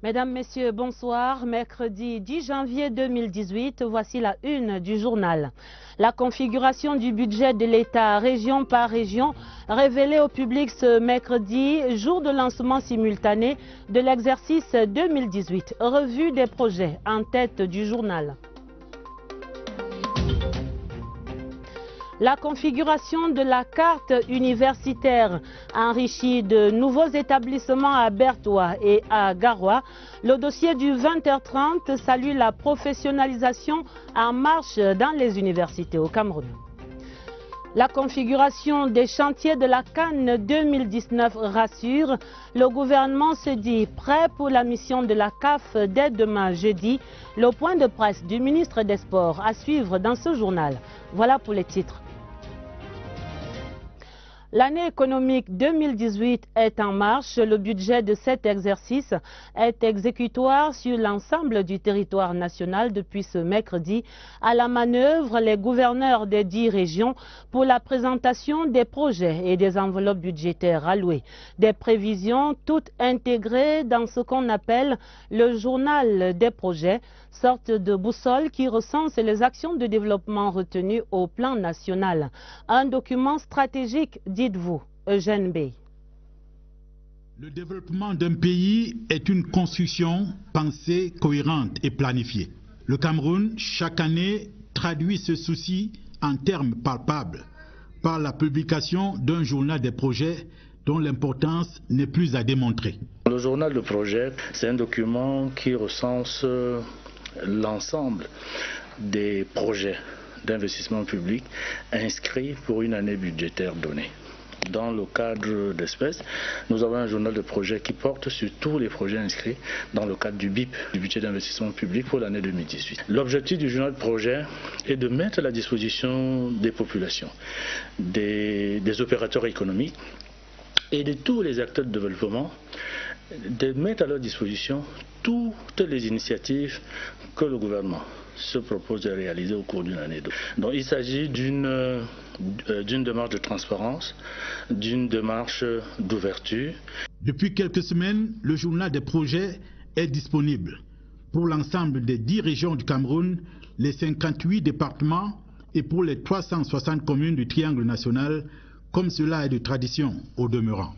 Mesdames, Messieurs, bonsoir. Mercredi 10 janvier 2018, voici la une du journal. La configuration du budget de l'État région par région révélée au public ce mercredi, jour de lancement simultané de l'exercice 2018. Revue des projets en tête du journal. La configuration de la carte universitaire enrichie de nouveaux établissements à Bertoua et à Garoua. Le dossier du 20h30 salue la professionnalisation en marche dans les universités au Cameroun. La configuration des chantiers de la CAN 2019 rassure. Le gouvernement se dit prêt pour la mission de la CAF dès demain jeudi. Le point de presse du ministre des Sports à suivre dans ce journal. Voilà pour les titres. L'année économique 2018 est en marche. Le budget de cet exercice est exécutoire sur l'ensemble du territoire national depuis ce mercredi. À la manœuvre, les gouverneurs des 10 régions pour la présentation des projets et des enveloppes budgétaires allouées. Des prévisions toutes intégrées dans ce qu'on appelle le journal des projets, sorte de boussole qui recense les actions de développement retenues au plan national. Un document stratégique, dites-vous, Eugène Bey. Le développement d'un pays est une construction pensée, cohérente et planifiée. Le Cameroun, chaque année, traduit ce souci en termes palpables par la publication d'un journal des projets dont l'importance n'est plus à démontrer. Le journal de projet, c'est un document qui recense l'ensemble des projets d'investissement public inscrits pour une année budgétaire donnée. Dans le cadre d'espèces, nous avons un journal de projet qui porte sur tous les projets inscrits dans le cadre du BIP, du budget d'investissement public pour l'année 2018. L'objectif du journal de projet est de mettre à la disposition des populations, des opérateurs économiques et de tous les acteurs de développement, de mettre à leur disposition toutes les initiatives que le gouvernement se propose de réaliser au cours d'une année. Donc il s'agit d'une démarche de transparence, d'une démarche d'ouverture. Depuis quelques semaines, le journal des projets est disponible pour l'ensemble des 10 régions du Cameroun, les 58 départements et pour les 360 communes du triangle national, comme cela est de tradition au demeurant.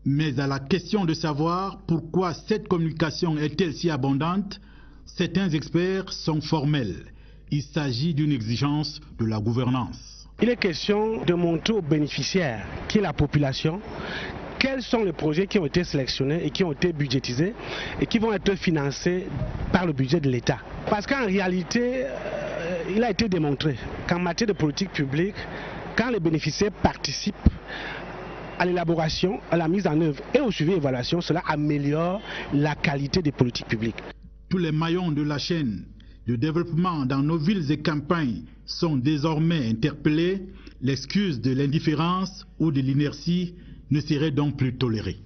Mais à la question de savoir pourquoi cette communication est-elle si abondante, certains experts sont formels. Il s'agit d'une exigence de la gouvernance. Il est question de montrer aux bénéficiaires, qui est la population, quels sont les projets qui ont été sélectionnés et qui ont été budgétisés et qui vont être financés par le budget de l'État. Parce qu'en réalité, il a été démontré qu'en matière de politique publique, quand les bénéficiaires participent à l'élaboration, à la mise en œuvre et au suivi et évaluation, cela améliore la qualité des politiques publiques. Tous les maillons de la chaîne de développement dans nos villes et campagnes sont désormais interpellés. L'excuse de l'indifférence ou de l'inertie ne serait donc plus tolérée.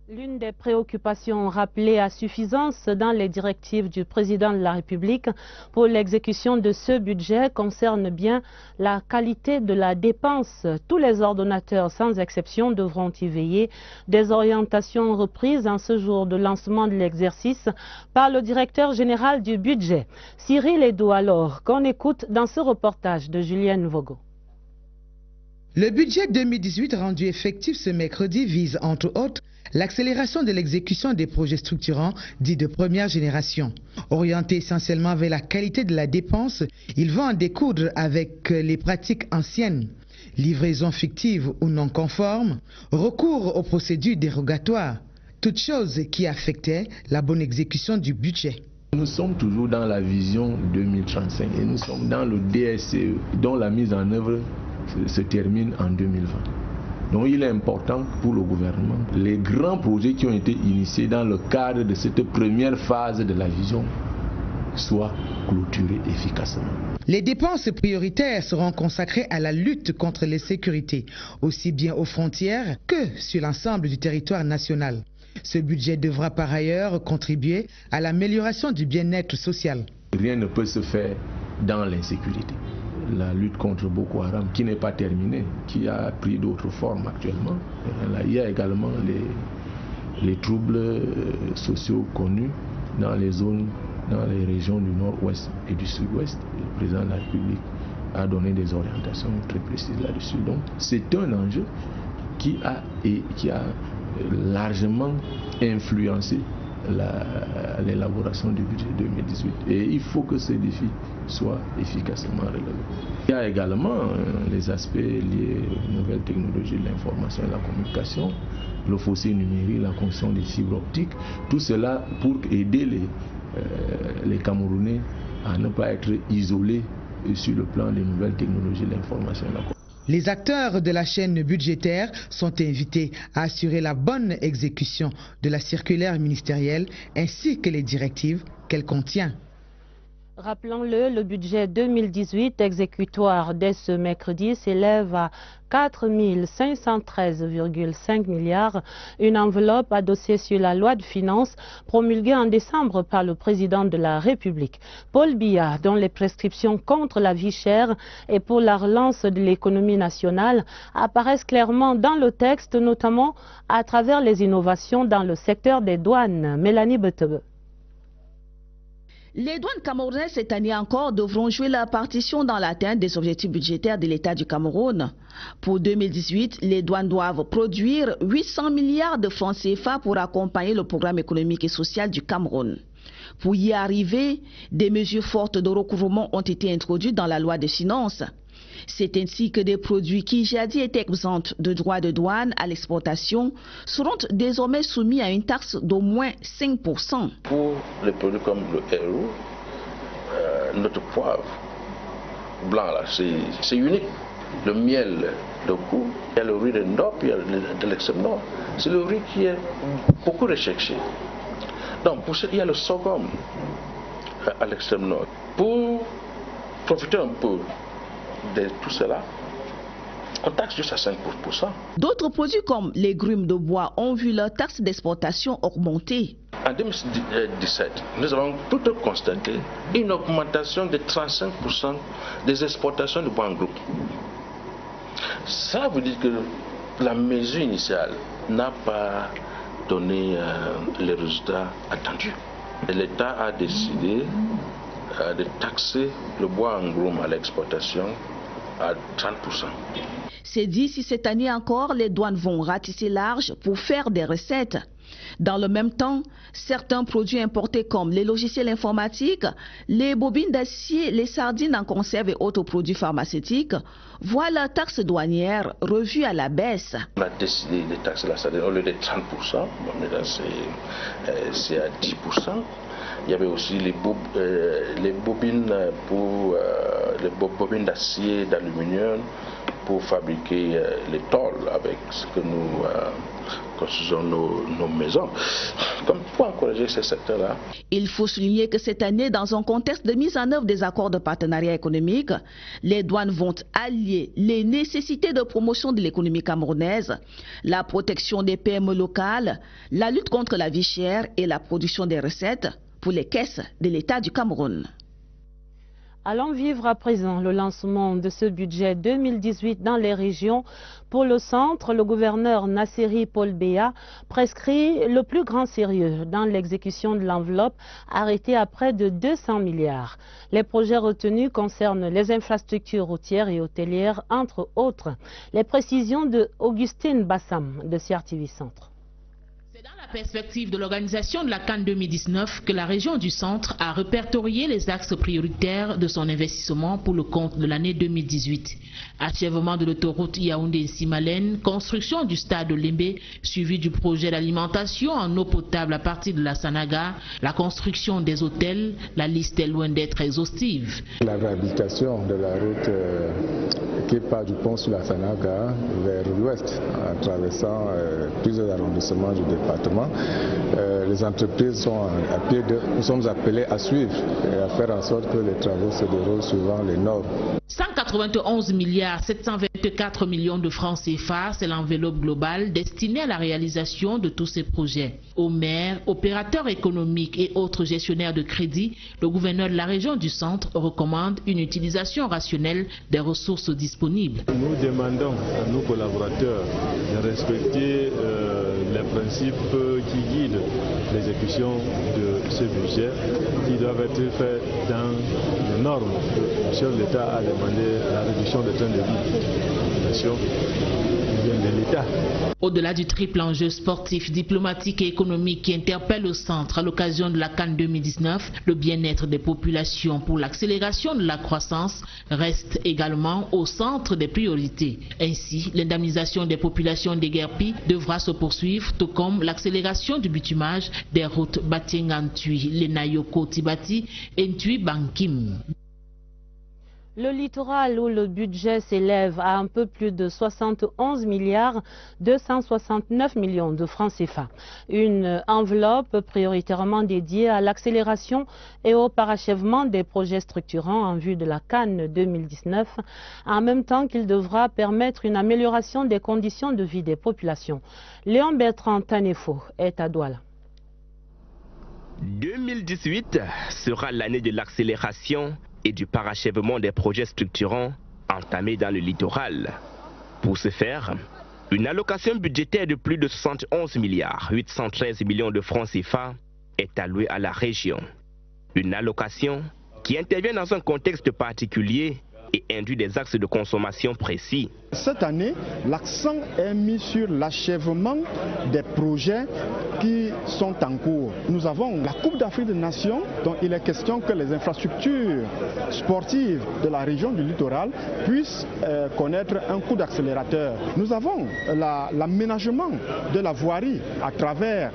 L'une des préoccupations rappelées à suffisance dans les directives du président de la République pour l'exécution de ce budget concerne bien la qualité de la dépense. Tous les ordonnateurs, sans exception, devront y veiller. Des orientations reprises en ce jour de lancement de l'exercice par le directeur général du budget, Cyril Edo, alors, qu'on écoute dans ce reportage de Julienne Vogo. Le budget 2018 rendu effectif ce mercredi vise, entre autres, l'accélération de l'exécution des projets structurants dits de première génération. Orienté essentiellement vers la qualité de la dépense, il va en découdre avec les pratiques anciennes. Livraison fictive ou non conforme, recours aux procédures dérogatoires, toutes choses qui affectaient la bonne exécution du budget. Nous sommes toujours dans la vision 2035 et nous sommes dans le DSCE dont la mise en œuvre se termine en 2020. Donc il est important pour le gouvernement, les grands projets qui ont été initiés dans le cadre de cette première phase de la vision soient clôturés efficacement. Les dépenses prioritaires seront consacrées à la lutte contre l'insécurité, aussi bien aux frontières que sur l'ensemble du territoire national. Ce budget devra par ailleurs contribuer à l'amélioration du bien-être social. Rien ne peut se faire dans l'insécurité. La lutte contre Boko Haram qui n'est pas terminée, qui a pris d'autres formes actuellement. Il y a également les troubles sociaux connus dans les zones, dans les régions du nord-ouest et du sud-ouest. Le président de la République a donné des orientations très précises là-dessus. Donc c'est un enjeu qui a largement influencé l'élaboration du budget 2018. Et il faut que ces défis soient efficacement relevés. Il y a également les aspects liés aux nouvelles technologies de l'information et de la communication, le fossé numérique, la construction des fibres optiques, tout cela pour aider les Camerounais à ne pas être isolés sur le plan des nouvelles technologies de l'information et de la communication. Les acteurs de la chaîne budgétaire sont invités à assurer la bonne exécution de la circulaire ministérielle ainsi que les directives qu'elle contient. Rappelons-le, le budget 2018 exécutoire dès ce mercredi s'élève à 4 513,5 milliards, une enveloppe adossée sur la loi de finances promulguée en décembre par le président de la République. Paul Biya, dont les prescriptions contre la vie chère et pour la relance de l'économie nationale apparaissent clairement dans le texte, notamment à travers les innovations dans le secteur des douanes. Mélanie Betebe. Les douanes camerounaises cette année encore devront jouer leur partition dans l'atteinte des objectifs budgétaires de l'État du Cameroun. Pour 2018, les douanes doivent produire 800 milliards de francs CFA pour accompagner le programme économique et social du Cameroun. Pour y arriver, des mesures fortes de recouvrement ont été introduites dans la loi des finances. C'est ainsi que des produits qui jadis étaient exempts de droits de douane à l'exportation seront désormais soumis à une taxe d'au moins 5%. Pour les produits comme le héros, notre poivre blanc là, c'est unique. Le miel de cou, il y a le riz de Ndop, il y a de l'extrême nord. C'est le riz qui est beaucoup recherché. Donc pour ça, il y a le sorghum à l'extrême nord. Pour profiter un peu de tout cela, on taxe juste à 5%. D'autres produits comme les grumes de bois ont vu leur taxe d'exportation augmenter. En 2017, nous avons tout constaté une augmentation de 35% des exportations de bois en groupe. Ça veut dire que la mesure initiale n'a pas donné les résultats attendus. L'État a décidé de taxer le bois en gros à l'exportation à 30%. C'est dit si cette année encore, les douanes vont ratisser large pour faire des recettes. Dans le même temps, certains produits importés comme les logiciels informatiques, les bobines d'acier, les sardines en conserve et autres produits pharmaceutiques voient la taxe douanière revue à la baisse. On a décidé de taxer la sardine au lieu de 30%, maintenant c'est à 10%. Il y avait aussi les bobines d'acier, d'aluminium pour fabriquer les tôles avec ce que nous construisons nos maisons. Comme pour encourager ces secteurs-là. Il faut souligner que cette année, dans un contexte de mise en œuvre des accords de partenariat économique, les douanes vont allier les nécessités de promotion de l'économie camerounaise, la protection des PME locales, la lutte contre la vie chère et la production des recettes pour les caisses de l'État du Cameroun. Allons vivre à présent le lancement de ce budget 2018 dans les régions. Pour le centre, le gouverneur Nasseri Paul Biya prescrit le plus grand sérieux dans l'exécution de l'enveloppe arrêtée à près de 200 milliards. Les projets retenus concernent les infrastructures routières et hôtelières, entre autres. Les précisions de Augustine Bassam de CRTV Centre. C'est dans la perspective de l'organisation de la CAN 2019 que la région du Centre a répertorié les axes prioritaires de son investissement pour le compte de l'année 2018. Achèvement de l'autoroute Yaoundé-Simalène, construction du stade de Lembe, suivi du projet d'alimentation en eau potable à partir de la Sanaga, la construction des hôtels, la liste est loin d'être exhaustive. La réhabilitation de la route qui part du pont sur la Sanaga vers l'ouest, en traversant plusieurs arrondissements du département. Les entreprises sont à pied d'œuvre. Nous sommes appelés à suivre et à faire en sorte que les travaux se déroulent suivant les normes. 191 milliards 721 124 millions de francs CFA, c'est l'enveloppe globale destinée à la réalisation de tous ces projets. Aux maires, opérateurs économiques et autres gestionnaires de crédit, le gouverneur de la région du Centre recommande une utilisation rationnelle des ressources disponibles. Nous demandons à nos collaborateurs de respecter les principes qui guident l'exécution de ce budget, qui doivent être faits dans les normes. Le chef de l'État a demandé la réduction des trains de vie de l'État. Au-delà du triple enjeu sportif, diplomatique et économique qui interpelle le centre à l'occasion de la CAN 2019, le bien-être des populations pour l'accélération de la croissance reste également au centre des priorités. Ainsi, l'indemnisation des populations déguerpies devra se poursuivre, tout comme l'accélération du bitumage des routes Batien-Antui, Lenayoko-Tibati et Ntui-Bankim. Le littoral, où le budget s'élève à un peu plus de 71 milliards 269 millions de francs CFA. Une enveloppe prioritairement dédiée à l'accélération et au parachèvement des projets structurants en vue de la CAN 2019, en même temps qu'il devra permettre une amélioration des conditions de vie des populations. Léon Bertrand Tanefo est à Douala. 2018 sera l'année de l'accélération et du parachèvement des projets structurants entamés dans le littoral. Pour ce faire, une allocation budgétaire de plus de 71 milliards 813 millions de francs CFA est allouée à la région. Une allocation qui intervient dans un contexte particulier et induit des axes de consommation précis. Cette année, l'accent est mis sur l'achèvement des projets qui sont en cours. Nous avons la Coupe d'Afrique des Nations, dont il est question que les infrastructures sportives de la région du littoral puissent connaître un coup d'accélérateur. Nous avons l'aménagement de la voirie à travers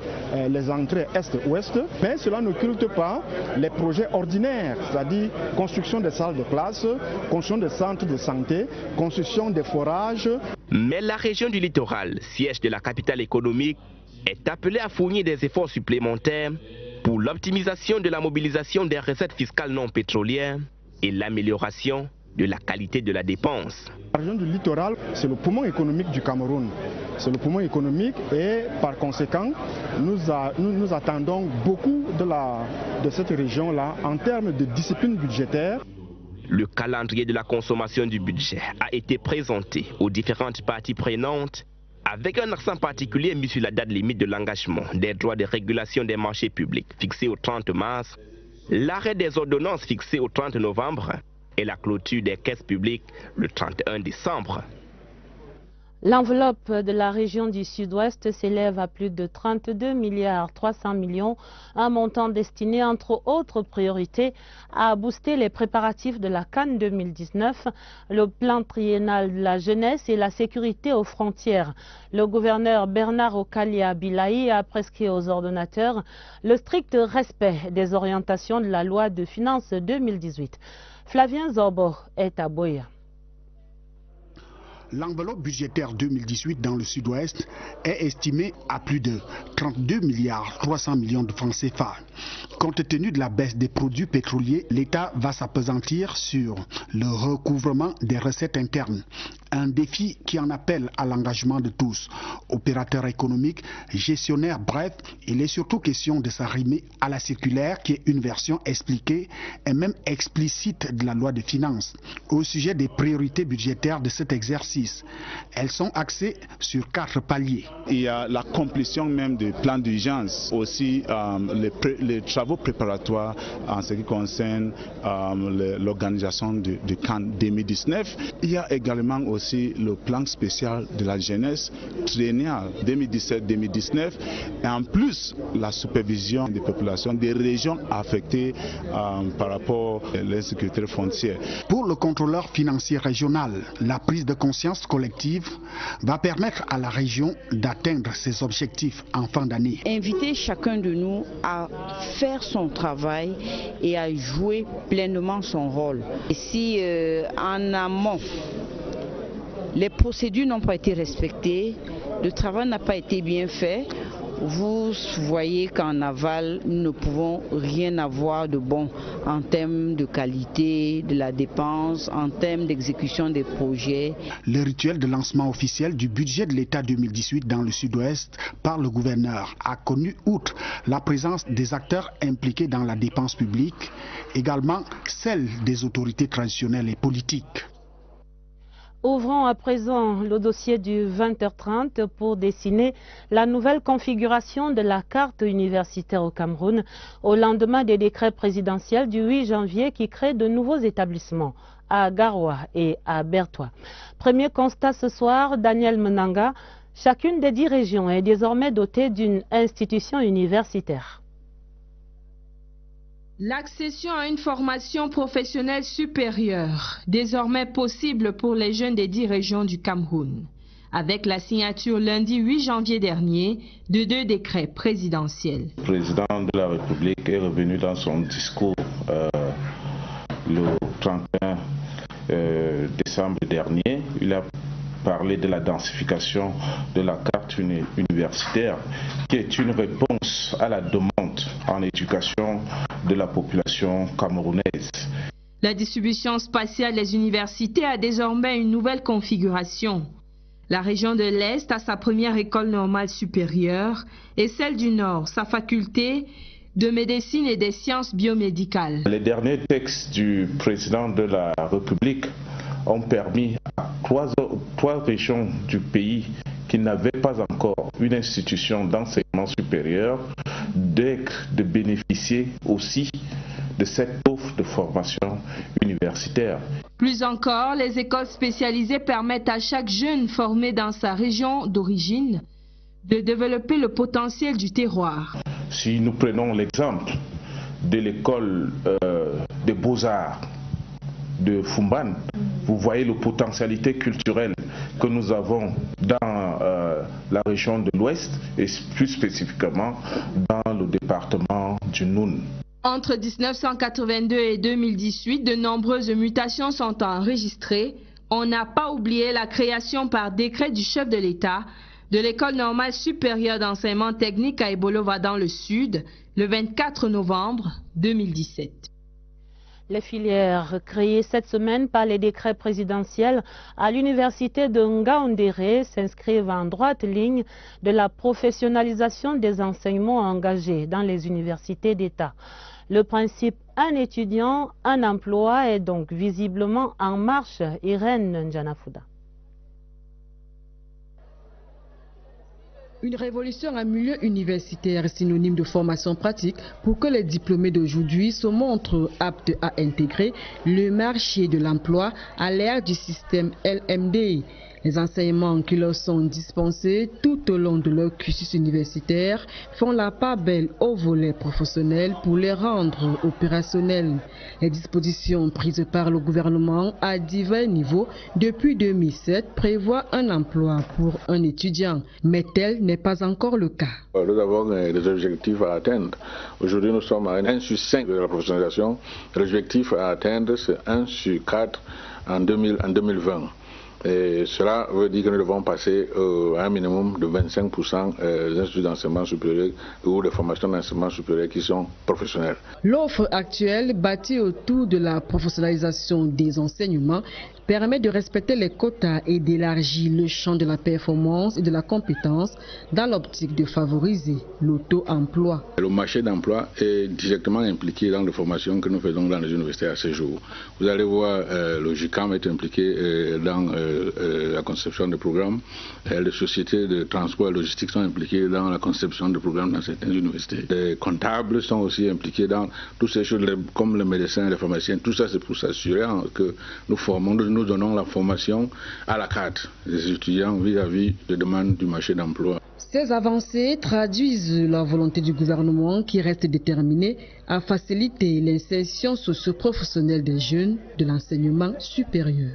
les entrées est-ouest, mais cela n'occulte pas les projets ordinaires, c'est-à-dire construction des salles de classe, construction des centres de santé, construction des forages. Mais la région du littoral, siège de la capitale économique, est appelée à fournir des efforts supplémentaires pour l'optimisation de la mobilisation des recettes fiscales non pétrolières et l'amélioration de la qualité de la dépense. La région du littoral, c'est le poumon économique du Cameroun. C'est le poumon économique et par conséquent, nous attendons beaucoup de cette région-là en termes de discipline budgétaire. Le calendrier de la consommation du budget a été présenté aux différentes parties prenantes avec un accent particulier mis sur la date limite de l'engagement des droits de régulation des marchés publics fixés au 30 mars, l'arrêt des ordonnances fixé au 30 novembre et la clôture des caisses publiques le 31 décembre. L'enveloppe de la région du Sud-Ouest s'élève à plus de 32 milliards 300 millions, un montant destiné entre autres priorités à booster les préparatifs de la CAN 2019, le plan triennal de la jeunesse et la sécurité aux frontières. Le gouverneur Bernard Okalia Bilaï a prescrit aux ordonnateurs le strict respect des orientations de la loi de finances 2018. Flavien Zorbo est à Boya. L'enveloppe budgétaire 2018 dans le Sud-Ouest est estimée à plus de 32 milliards 300 millions de francs CFA. Compte tenu de la baisse des produits pétroliers, l'État va s'appesantir sur le recouvrement des recettes internes. Un défi qui en appelle à l'engagement de tous, opérateurs économiques, gestionnaires, bref, il est surtout question de s'arrimer à la circulaire qui est une version expliquée et même explicite de la loi des finances. Au sujet des priorités budgétaires de cet exercice, elles sont axées sur 4 paliers. Il y a la complétion même du plan d'urgence, aussi les travaux préparatoires en ce qui concerne l'organisation du CAN 2019. Il y a également aussi le plan spécial de la jeunesse triennal 2017-2019 et en plus la supervision des populations des régions affectées par rapport à l'insécurité frontière. Pour le contrôleur financier régional, la prise de conscience collective va permettre à la région d'atteindre ses objectifs en fin d'année. Inviter chacun de nous à faire son travail et à jouer pleinement son rôle. Et si en amont, les procédures n'ont pas été respectées, le travail n'a pas été bien fait, vous voyez qu'en aval, nous ne pouvons rien avoir de bon en termes de qualité, de la dépense, en termes d'exécution des projets. Le rituel de lancement officiel du budget de l'État 2018 dans le sud-ouest par le gouverneur a connu, outre la présence des acteurs impliqués dans la dépense publique, également celle des autorités traditionnelles et politiques. Ouvrons à présent le dossier du 20h30 pour dessiner la nouvelle configuration de la carte universitaire au Cameroun au lendemain des décrets présidentiels du 8 janvier qui créent de nouveaux établissements à Garoua et à Bertoua. Premier constat ce soir, Daniel Menanga, chacune des 10 régions est désormais dotée d'une institution universitaire. L'accession à une formation professionnelle supérieure, désormais possible pour les jeunes des 10 régions du Cameroun, avec la signature lundi 8 janvier dernier de 2 décrets présidentiels. Le président de la République est revenu dans son discours le 31 décembre dernier. Il a parlé de la densification de la carte universitaire, qui est une réponse à la demande en éducation de la population camerounaise. La distribution spatiale des universités a désormais une nouvelle configuration. La région de l'Est a sa première école normale supérieure et celle du Nord, sa faculté de médecine et des sciences biomédicales. Les derniers textes du président de la République ont permis à trois régions du pays qui n'avaient pas encore une institution d'enseignement supérieur de bénéficier aussi de cette offre de formation universitaire. Plus encore, les écoles spécialisées permettent à chaque jeune formé dans sa région d'origine de développer le potentiel du terroir. Si nous prenons l'exemple de l'école des beaux-arts de Fumban, vous voyez la potentialité culturelle que nous avons dans la région de l'Ouest et plus spécifiquement dans le département du Noun. Entre 1982 et 2018, de nombreuses mutations sont enregistrées. On n'a pas oublié la création par décret du chef de l'État de l'école normale supérieure d'enseignement technique à Ebolova dans le Sud, le 24 novembre 2017. Les filières créées cette semaine par les décrets présidentiels à l'université de Ngaoundéré s'inscrivent en droite ligne de la professionnalisation des enseignements engagés dans les universités d'État. Le principe « un étudiant, un emploi » est donc visiblement en marche. Irène Njanafuda. Une révolution en milieu universitaire synonyme de formation pratique pour que les diplômés d'aujourd'hui se montrent aptes à intégrer le marché de l'emploi à l'ère du système LMD. Les enseignements qui leur sont dispensés tout au long de leur cursus universitaire font la part belle au volet professionnel pour les rendre opérationnels. Les dispositions prises par le gouvernement à divers niveaux depuis 2007 prévoient un emploi pour un étudiant, mais tel n'est pas encore le cas. Nous avons des objectifs à atteindre. Aujourd'hui, nous sommes à 1 sur 5 de la professionnalisation. L'objectif à atteindre, c'est 1 sur 4 en 2020. Et cela veut dire que nous devons passer à un minimum de 25% des instituts d'enseignement supérieur ou des formations d'enseignement supérieur qui sont professionnelles. L'offre actuelle, bâtie autour de la professionnalisation des enseignements, permet de respecter les quotas et d'élargir le champ de la performance et de la compétence dans l'optique de favoriser l'auto-emploi. Le marché d'emploi est directement impliqué dans les formations que nous faisons dans les universités à ce jour. Vous allez voir, le GICAM est impliqué dans la conception de programmes. Les sociétés de transport et logistique sont impliquées dans la conception de programmes dans certaines universités. Les comptables sont aussi impliqués dans toutes ces choses comme les médecins et les pharmaciens. Tout ça, c'est pour s'assurer que nous formons, nous donnons la formation à la carte des étudiants vis-à-vis des demandes du marché d'emploi. Ces avancées traduisent la volonté du gouvernement qui reste déterminé à faciliter l'insertion socio-professionnelle des jeunes de l'enseignement supérieur.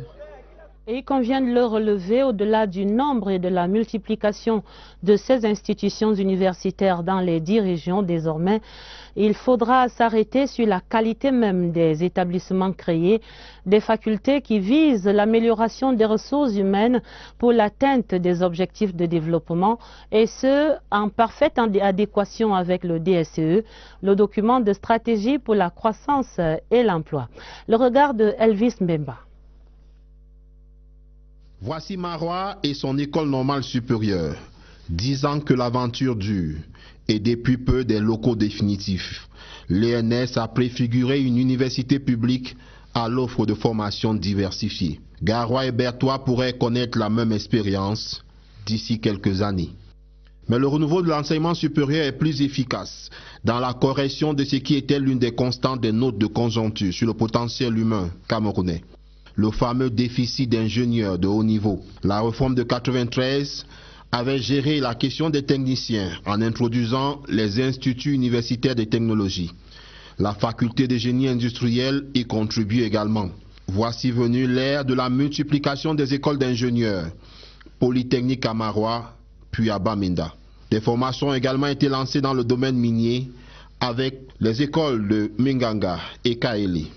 Et il convient de le relever, au-delà du nombre et de la multiplication de ces institutions universitaires dans les 10 régions désormais, il faudra s'arrêter sur la qualité même des établissements créés, des facultés qui visent l'amélioration des ressources humaines pour l'atteinte des objectifs de développement, et ce, en parfaite adéquation avec le DSCE, le document de stratégie pour la croissance et l'emploi. Le regard de Elvis Mbemba. Voici Marois et son école normale supérieure. 10 ans que l'aventure dure et depuis peu des locaux définitifs. L'ENS a préfiguré une université publique à l'offre de formation diversifiée. Garoua et Berthois pourraient connaître la même expérience d'ici quelques années. Mais le renouveau de l'enseignement supérieur est plus efficace dans la correction de ce qui était l'une des constantes des notes de conjoncture sur le potentiel humain camerounais. Le fameux déficit d'ingénieurs de haut niveau. La réforme de 1993 avait géré la question des techniciens en introduisant les instituts universitaires de technologie. La faculté de génie industriel y contribue également. Voici venue l'ère de la multiplication des écoles d'ingénieurs, Polytechnique à Marois, puis à Bamenda. Des formations ont également été lancées dans le domaine minier avec les écoles de Minganga et Kaeli.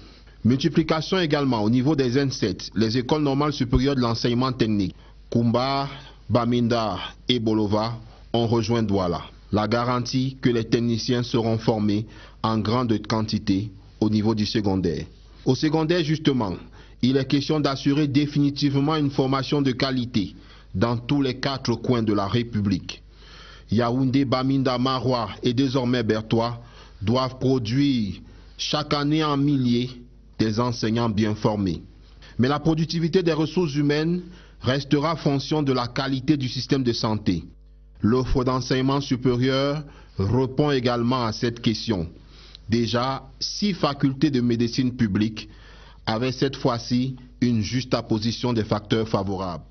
Multiplication également au niveau des N7, les écoles normales supérieures de l'enseignement technique. Kumba, Bamenda et Bolova ont rejoint Douala. La garantie que les techniciens seront formés en grande quantité au niveau du secondaire. Au secondaire justement, il est question d'assurer définitivement une formation de qualité dans tous les 4 coins de la République. Yaoundé, Bamenda, Marois et désormais Berthois doivent produire chaque année en milliers des enseignants bien formés. Mais la productivité des ressources humaines restera fonction de la qualité du système de santé. L'offre d'enseignement supérieur répond également à cette question. Déjà, 6 facultés de médecine publique avaient cette fois-ci une juxtaposition des facteurs favorables.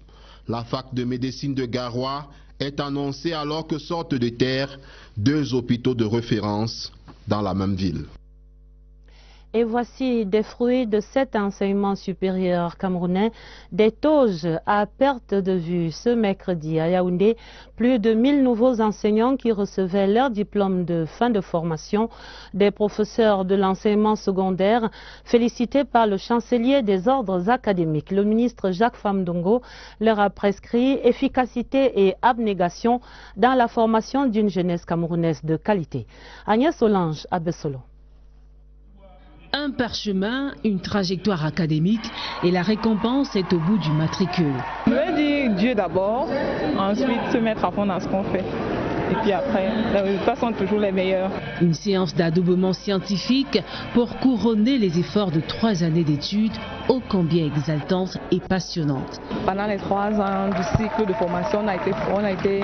La fac de médecine de Garoua est annoncée alors que sortent de terre 2 hôpitaux de référence dans la même ville. Et voici des fruits de cet enseignement supérieur camerounais, des TOJ à perte de vue. Ce mercredi à Yaoundé, plus de 1000 nouveaux enseignants qui recevaient leur diplôme de fin de formation, des professeurs de l'enseignement secondaire, félicités par le chancelier des ordres académiques. Le ministre Jacques Famdongo leur a prescrit efficacité et abnégation dans la formation d'une jeunesse camerounaise de qualité. Agnès Solange à Bessolo. Un parchemin, une trajectoire académique et la récompense est au bout du matricule. Je vais dire Dieu d'abord, ensuite se mettre à fond dans ce qu'on fait. Et puis après, les résultats sont toujours les meilleurs. Une séance d'adoubement scientifique pour couronner les efforts de 3 années d'études, ô combien exaltantes et passionnantes. Pendant les 3 ans du cycle de formation, on a été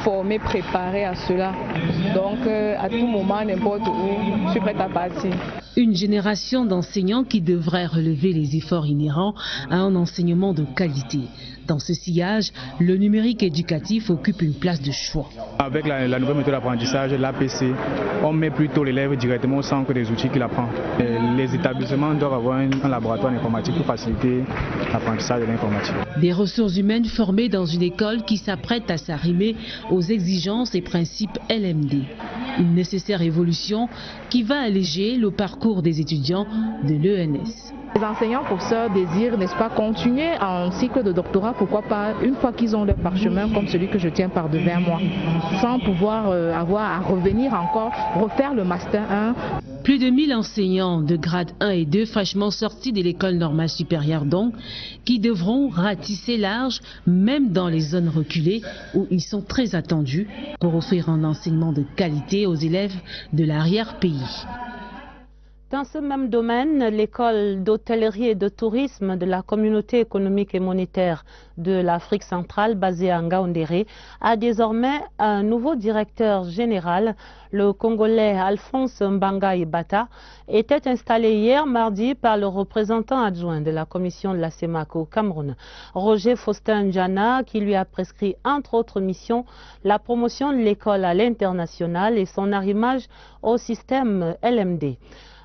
formés, préparés à cela. Donc à tout moment, n'importe où, je suis prête à partir. Une génération d'enseignants qui devrait relever les efforts inhérents à un enseignement de qualité. Dans ce sillage, le numérique éducatif occupe une place de choix. Avec la nouvelle méthode d'apprentissage, l'APC, on met plutôt l'élève directement au centre des outils qu'il apprend. Les établissements doivent avoir un laboratoire informatique pour faciliter l'apprentissage de l'informatique. Des ressources humaines formées dans une école qui s'apprête à s'arrimer aux exigences et principes LMD. Une nécessaire évolution qui va alléger le parcours des étudiants de l'ENS. Les enseignants professeurs désirent, n'est-ce pas, continuer en cycle de doctorat, pourquoi pas, une fois qu'ils ont leur parchemin comme celui que je tiens par devant moi, sans pouvoir avoir à revenir encore, refaire le Master 1. Plus de 1000 enseignants de grade 1 et 2 fraîchement sortis de l'école normale supérieure donc, qui devront ratisser large, même dans les zones reculées où ils sont très attendus pour offrir un enseignement de qualité aux élèves de l'arrière-pays. Dans ce même domaine, l'école d'hôtellerie et de tourisme de la communauté économique et monétaire de l'Afrique centrale, basée à Ngaoundéré, a désormais un nouveau directeur général. Le Congolais Alphonse Mbanga Ibata était installé hier mardi par le représentant adjoint de la commission de la CEMAC au Cameroun, Roger Faustin Njana, qui lui a prescrit entre autres missions la promotion de l'école à l'international et son arrimage au système LMD.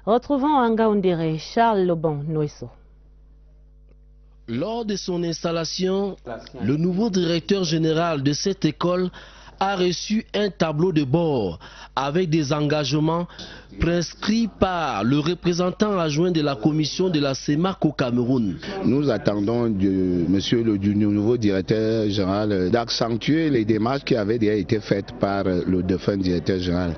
Retrouvons en Ngaoundéré Charles Lebon Noesso. Lors de son installation, le nouveau directeur général de cette école a reçu un tableau de bord avec des engagements prescrits par le représentant adjoint de la commission de la CEMAC au Cameroun. Nous attendons du nouveau directeur général d'accentuer les démarches qui avaient déjà été faites par le défunt directeur général.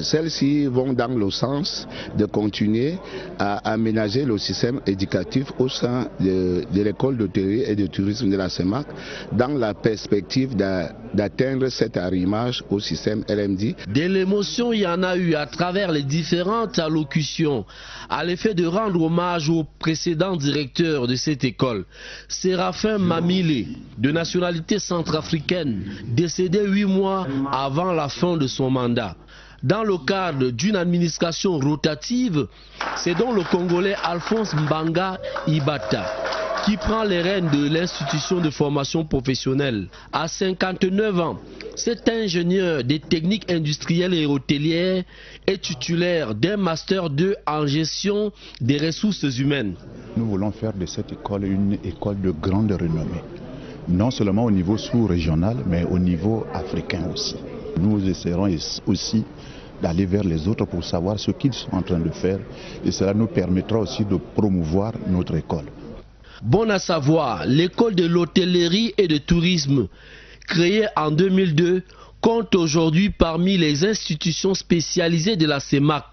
Celles-ci vont dans le sens de continuer à aménager le système éducatif au sein de l'école d'hôtellerie et de tourisme de la CEMAC dans la perspective d'atteindre cet arrimage au système LMD. De l'émotion, il y en a eu à travers les différentes allocutions à l'effet de rendre hommage au précédent directeur de cette école, Séraphin Mamile, de nationalité centrafricaine, décédé 8 mois avant la fin de son mandat. Dans le cadre d'une administration rotative, c'est donc le Congolais Alphonse Mbanga Ibata qui prend les rênes de l'institution de formation professionnelle. À 59 ans, cet ingénieur des techniques industrielles et hôtelières est titulaire d'un Master 2 en gestion des ressources humaines. Nous voulons faire de cette école une école de grande renommée, non seulement au niveau sous-régional, mais au niveau africain aussi. Nous essaierons aussi d'aller vers les autres pour savoir ce qu'ils sont en train de faire et cela nous permettra aussi de promouvoir notre école. Bon à savoir, l'école de l'hôtellerie et de tourisme, créée en 2002, compte aujourd'hui parmi les institutions spécialisées de la CEMAC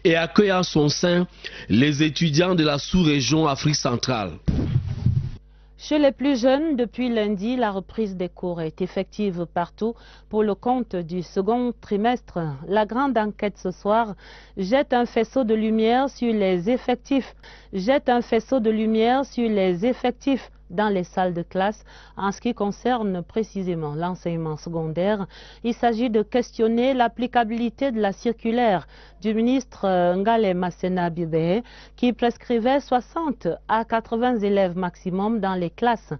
et accueille en son sein les étudiants de la sous-région Afrique centrale. Chez les plus jeunes, depuis lundi, la reprise des cours est effective partout pour le compte du second trimestre. La grande enquête ce soir jette un faisceau de lumière sur les effectifs. Dans les salles de classe. En ce qui concerne précisément l'enseignement secondaire, il s'agit de questionner l'applicabilité de la circulaire du ministre Ngale Masena Bibé qui prescrivait 60 à 80 élèves maximum dans les classes.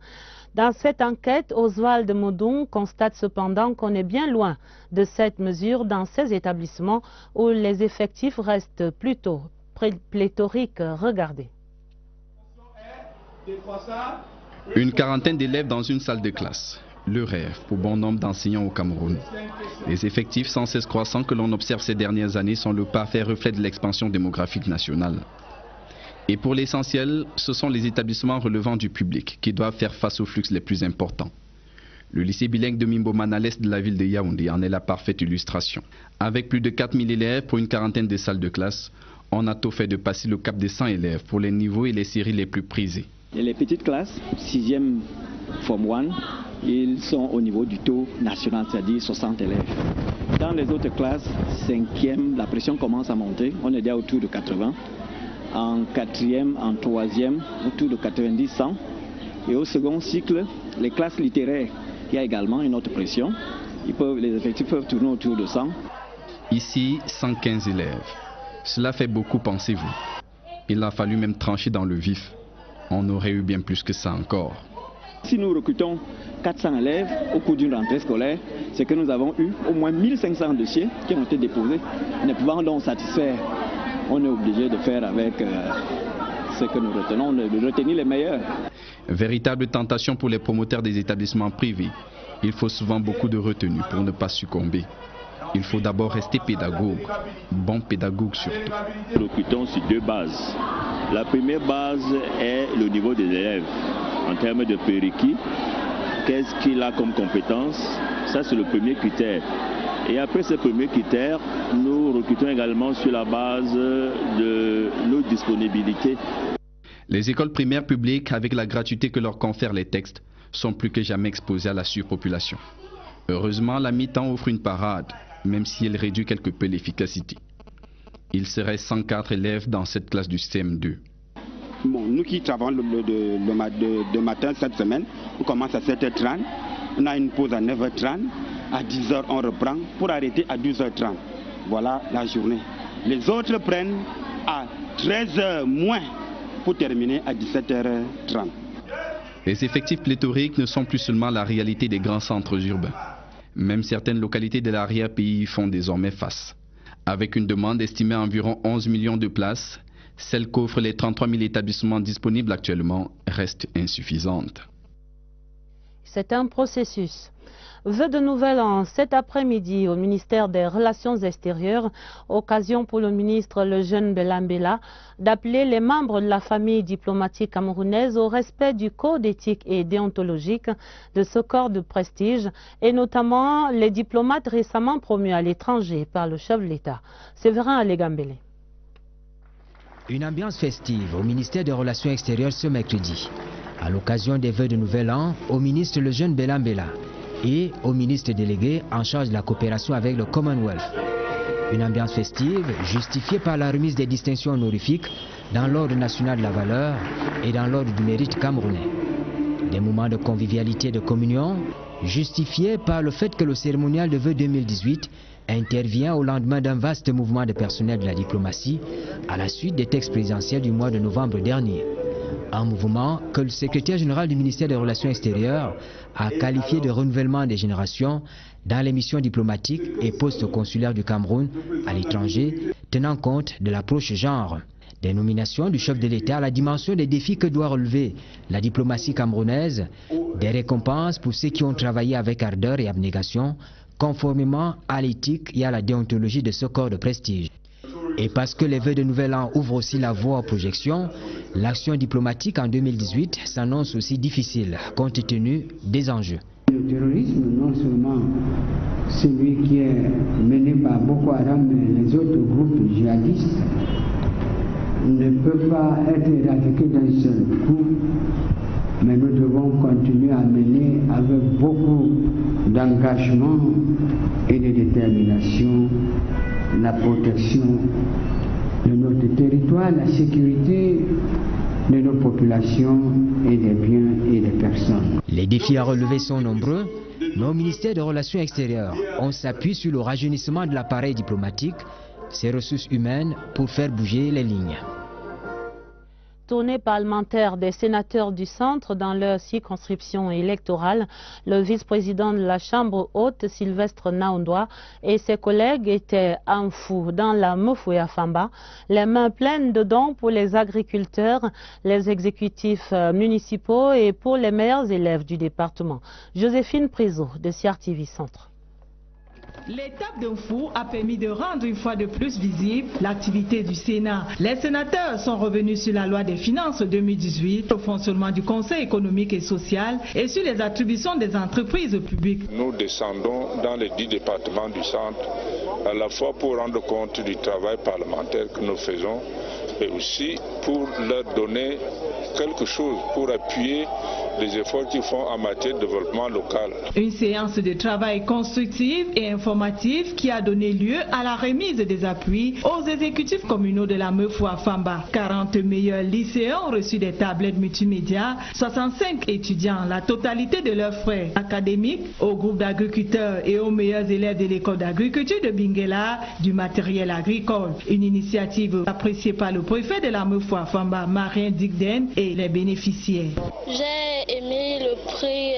Dans cette enquête, Oswald Moudou constate cependant qu'on est bien loin de cette mesure dans ces établissements où les effectifs restent plutôt pléthoriques. Regardez. Une quarantaine d'élèves dans une salle de classe. Le rêve pour bon nombre d'enseignants au Cameroun. Les effectifs sans cesse croissants que l'on observe ces dernières années sont le parfait reflet de l'expansion démographique nationale. Et pour l'essentiel, ce sont les établissements relevant du public qui doivent faire face aux flux les plus importants. Le lycée bilingue de Mimbomane à l'est de la ville de Yaoundé en est la parfaite illustration. Avec plus de 4000 élèves pour une quarantaine de salles de classe, on a tôt fait de passer le cap des 100 élèves pour les niveaux et les séries les plus prisées. Et les petites classes, 6e Form 1, ils sont au niveau du taux national, c'est-à-dire 60 élèves. Dans les autres classes, 5e, la pression commence à monter, on est déjà autour de 80. En 4e, en 3e, autour de 90-100. Et au second cycle, les classes littéraires, il y a également une autre pression. Les effectifs peuvent tourner autour de 100. Ici, 115 élèves. Cela fait beaucoup, pensez-vous. Il a fallu même trancher dans le vif. On aurait eu bien plus que ça encore. Si nous recrutons 400 élèves au cours d'une rentrée scolaire, c'est que nous avons eu au moins 1500 dossiers qui ont été déposés. Ne pouvant donc satisfaire, on est obligé de faire avec ce que nous retenons, de retenir les meilleurs. Véritable tentation pour les promoteurs des établissements privés. Il faut souvent beaucoup de retenue pour ne pas succomber. Il faut d'abord rester pédagogue, bon pédagogue surtout. Nous recrutons sur 2 bases. La première base est le niveau des élèves. En termes de prérequis, qu'est-ce qu'il a comme compétence? Ça, c'est le premier critère. Et après ce premier critère, nous recrutons également sur la base de nos disponibilités. Les écoles primaires publiques, avec la gratuité que leur confèrent les textes, sont plus que jamais exposées à la surpopulation. Heureusement, la mi-temps offre une parade, même si elle réduit quelque peu l'efficacité. Il serait 104 élèves dans cette classe du CM2. Bon, nous qui travaillons le matin cette semaine, on commence à 7h30, on a une pause à 9h30, à 10h on reprend pour arrêter à 12h30. Voilà la journée. Les autres prennent à 13h moins pour terminer à 17h30. Les effectifs pléthoriques ne sont plus seulement la réalité des grands centres urbains. Même certaines localités de l'arrière-pays y font désormais face. Avec une demande estimée à environ 11 millions de places, celle qu'offrent les 33 000 établissements disponibles actuellement reste insuffisante. C'est un processus. Vœux de nouvel an cet après-midi au ministère des Relations extérieures, occasion pour le ministre le jeune Belambela d'appeler les membres de la famille diplomatique camerounaise au respect du code éthique et déontologique de ce corps de prestige et notamment les diplomates récemment promus à l'étranger par le chef de l'État. Séverin Alégambélé. Une ambiance festive au ministère des Relations extérieures ce mercredi, à l'occasion des vœux de nouvel an au ministre le jeune Belambela et au ministre délégué en charge de la coopération avec le Commonwealth. Une ambiance festive justifiée par la remise des distinctions honorifiques dans l'ordre national de la valeur et dans l'ordre du mérite camerounais. Des moments de convivialité et de communion justifiés par le fait que le cérémonial de vœux 2018 intervient au lendemain d'un vaste mouvement de personnel de la diplomatie à la suite des textes présidentiels du mois de novembre dernier. Un mouvement que le secrétaire général du ministère des Relations extérieures a qualifié de renouvellement des générations dans les missions diplomatiques et postes consulaires du Cameroun à l'étranger, tenant compte de l'approche genre. Des nominations du chef de l'État à la dimension des défis que doit relever la diplomatie camerounaise, des récompenses pour ceux qui ont travaillé avec ardeur et abnégation, conformément à l'éthique et à la déontologie de ce corps de prestige. Et parce que les vœux de nouvel an ouvrent aussi la voie aux projections, l'action diplomatique en 2018 s'annonce aussi difficile, compte tenu des enjeux. Le terrorisme, non seulement celui qui est mené par Boko Haram, mais les autres groupes djihadistes, ne peut pas être éradiqué d'un seul coup, mais nous devons continuer à mener avec beaucoup d'engagement et de détermination la protection de notre territoire, la sécurité de nos populations et des biens et des personnes. Les défis à relever sont nombreux, mais au ministère des Relations extérieures, on s'appuie sur le rajeunissement de l'appareil diplomatique, ses ressources humaines pour faire bouger les lignes. Tournée parlementaire des sénateurs du centre dans leur circonscription électorale, le vice-président de la Chambre haute, Sylvestre Naondoa, et ses collègues étaient en fou dans la Mofouya Famba, les mains pleines de dons pour les agriculteurs, les exécutifs municipaux et pour les meilleurs élèves du département. Joséphine Priso de CRTV Centre. L'étape d'un fou a permis de rendre une fois de plus visible l'activité du Sénat. Les sénateurs sont revenus sur la loi des finances 2018, au fonctionnement du Conseil économique et social et sur les attributions des entreprises publiques. Nous descendons dans les 10 départements du centre, à la fois pour rendre compte du travail parlementaire que nous faisons et aussi pour leur donner quelque chose pour appuyer les efforts qu'ils font en matière de développement local. Une séance de travail constructive et informative qui a donné lieu à la remise des appuis aux exécutifs communaux de la Mofouya Famba. 40 meilleurs lycéens ont reçu des tablettes multimédia, 65 étudiants, la totalité de leurs frais académiques, au groupe d'agriculteurs et aux meilleurs élèves de l'école d'agriculture de Bingela, du matériel agricole. Une initiative appréciée par le préfet de la Mofouya Famba, Marien Digden, et les bénéficiaires. J'ai aimé le prix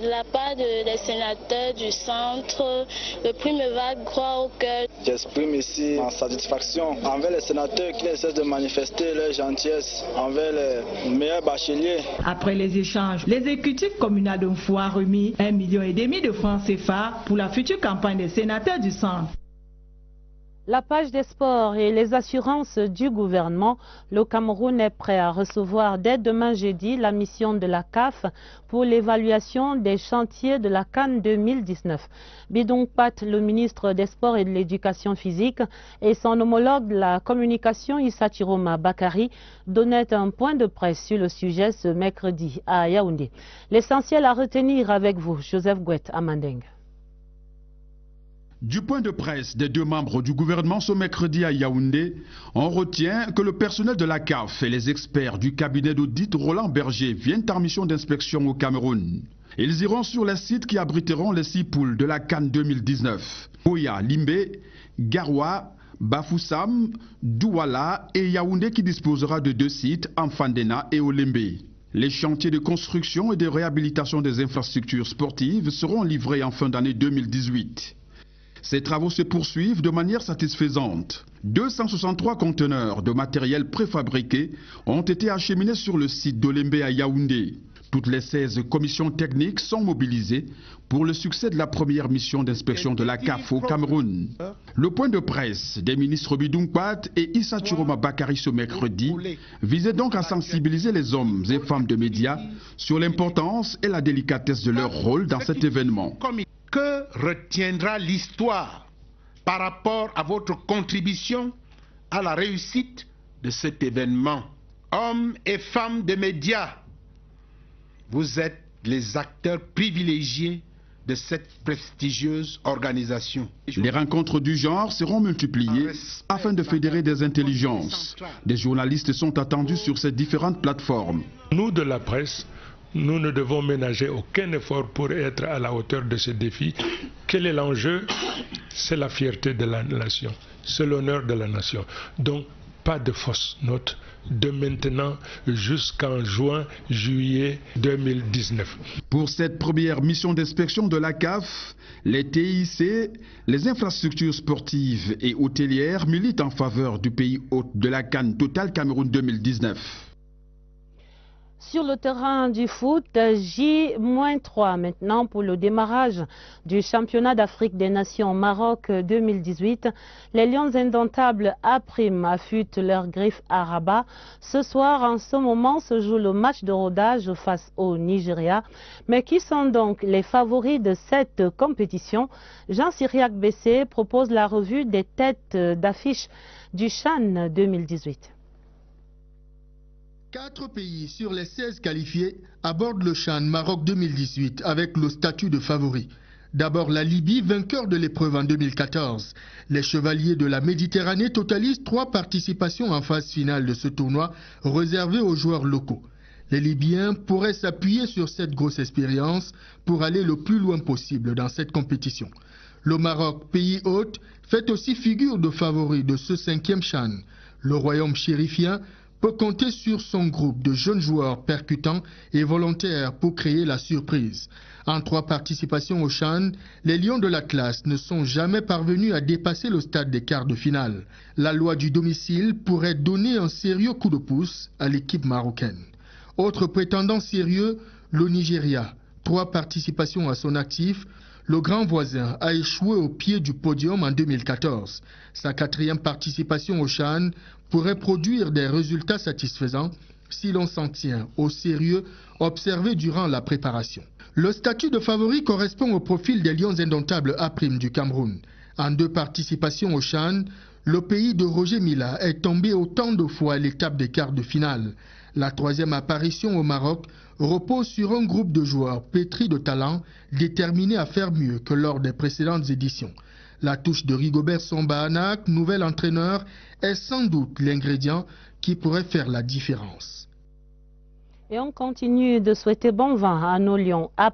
de la part des sénateurs du centre. Le prix me va droit au cœur. J'exprime ici ma satisfaction envers les sénateurs qui ne cessent de manifester leur gentillesse envers les meilleurs bacheliers. Après les échanges, l'exécutif communal de Mofouya a remis 1,5 million de francs CFA pour la future campagne des sénateurs du centre. La page des sports et les assurances du gouvernement, le Cameroun est prêt à recevoir dès demain jeudi la mission de la CAF pour l'évaluation des chantiers de la CAN 2019. Bidong Pat, le ministre des Sports et de l'Éducation physique, et son homologue de la communication Issa Chiroma Bakari donnaient un point de presse sur le sujet ce mercredi à Yaoundé. L'essentiel à retenir avec vous, Joseph Gouet Amandeng. Du point de presse des deux membres du gouvernement ce mercredi à Yaoundé, on retient que le personnel de la CAF et les experts du cabinet d'audit Roland Berger viennent en mission d'inspection au Cameroun. Ils iront sur les sites qui abriteront les 6 poules de la CAN 2019. Oya, Limbe, Garoua, Bafoussam, Douala et Yaoundé qui disposera de 2 sites en Fandena et Olembe. Les chantiers de construction et de réhabilitation des infrastructures sportives seront livrés en fin d'année 2018. Ces travaux se poursuivent de manière satisfaisante. 263 conteneurs de matériel préfabriqué ont été acheminés sur le site d'Olembe à Yaoundé. Toutes les 16 commissions techniques sont mobilisées pour le succès de la première mission d'inspection de la CAF au Cameroun. Le point de presse des ministres Bidounkpat et Issa Chiroma Bakary ce mercredi visait donc à sensibiliser les hommes et femmes de médias sur l'importance et la délicatesse de leur rôle dans cet événement. Que retiendra l'histoire par rapport à votre contribution à la réussite de cet événement? Hommes et femmes de médias, vous êtes les acteurs privilégiés de cette prestigieuse organisation. Les rencontres du genre seront multipliées afin de fédérer des intelligences. Des journalistes sont attendus sur ces différentes plateformes. Nous de la presse, nous ne devons ménager aucun effort pour être à la hauteur de ce défi. Quel est l'enjeu? C'est la fierté de la nation, c'est l'honneur de la nation. Donc, pas de fausses notes de maintenant jusqu'en juillet 2019. Pour cette première mission d'inspection de la CAF, les TIC, les infrastructures sportives et hôtelières militent en faveur du pays hôte de la CAN Total Cameroun 2019. Sur le terrain du foot, J-3 maintenant pour le démarrage du championnat d'Afrique des Nations Maroc 2018. Les Lions indomptables affûtent leurs griffes à Rabat. Ce soir, en ce moment, se joue le match de rodage face au Nigeria. Mais qui sont donc les favoris de cette compétition? Jean-Cyriac Bessé propose la revue des têtes d'affiche du CHAN 2018. 4 pays sur les 16 qualifiés abordent le CHAN Maroc 2018 avec le statut de favori. D'abord la Libye, vainqueur de l'épreuve en 2014. Les Chevaliers de la Méditerranée totalisent 3 participations en phase finale de ce tournoi réservé aux joueurs locaux. Les Libyens pourraient s'appuyer sur cette grosse expérience pour aller le plus loin possible dans cette compétition. Le Maroc, pays hôte, fait aussi figure de favori de ce 5e CHAN. Le royaume chérifien peut compter sur son groupe de jeunes joueurs percutants et volontaires pour créer la surprise. En 3 participations au CHAN, les Lions de l'Atlas ne sont jamais parvenus à dépasser le stade des quarts de finale. La loi du domicile pourrait donner un sérieux coup de pouce à l'équipe marocaine. Autre prétendant sérieux, le Nigeria. 3 participations à son actif. Le grand voisin a échoué au pied du podium en 2014. Sa 4e participation au CHAN pourrait produire des résultats satisfaisants si l'on s'en tient au sérieux observé durant la préparation. Le statut de favori correspond au profil des Lions indomptables A' du Cameroun. En 2 participations au CHAN, le pays de Roger Mila est tombé autant de fois à l'étape des quarts de finale. La 3e apparition au Maroc repose sur un groupe de joueurs pétris de talent, déterminés à faire mieux que lors des précédentes éditions. La touche de Rigobert Sombahanak, nouvel entraîneur, est sans doute l'ingrédient qui pourrait faire la différence. Et on continue de souhaiter bon vent à nos Lions A'.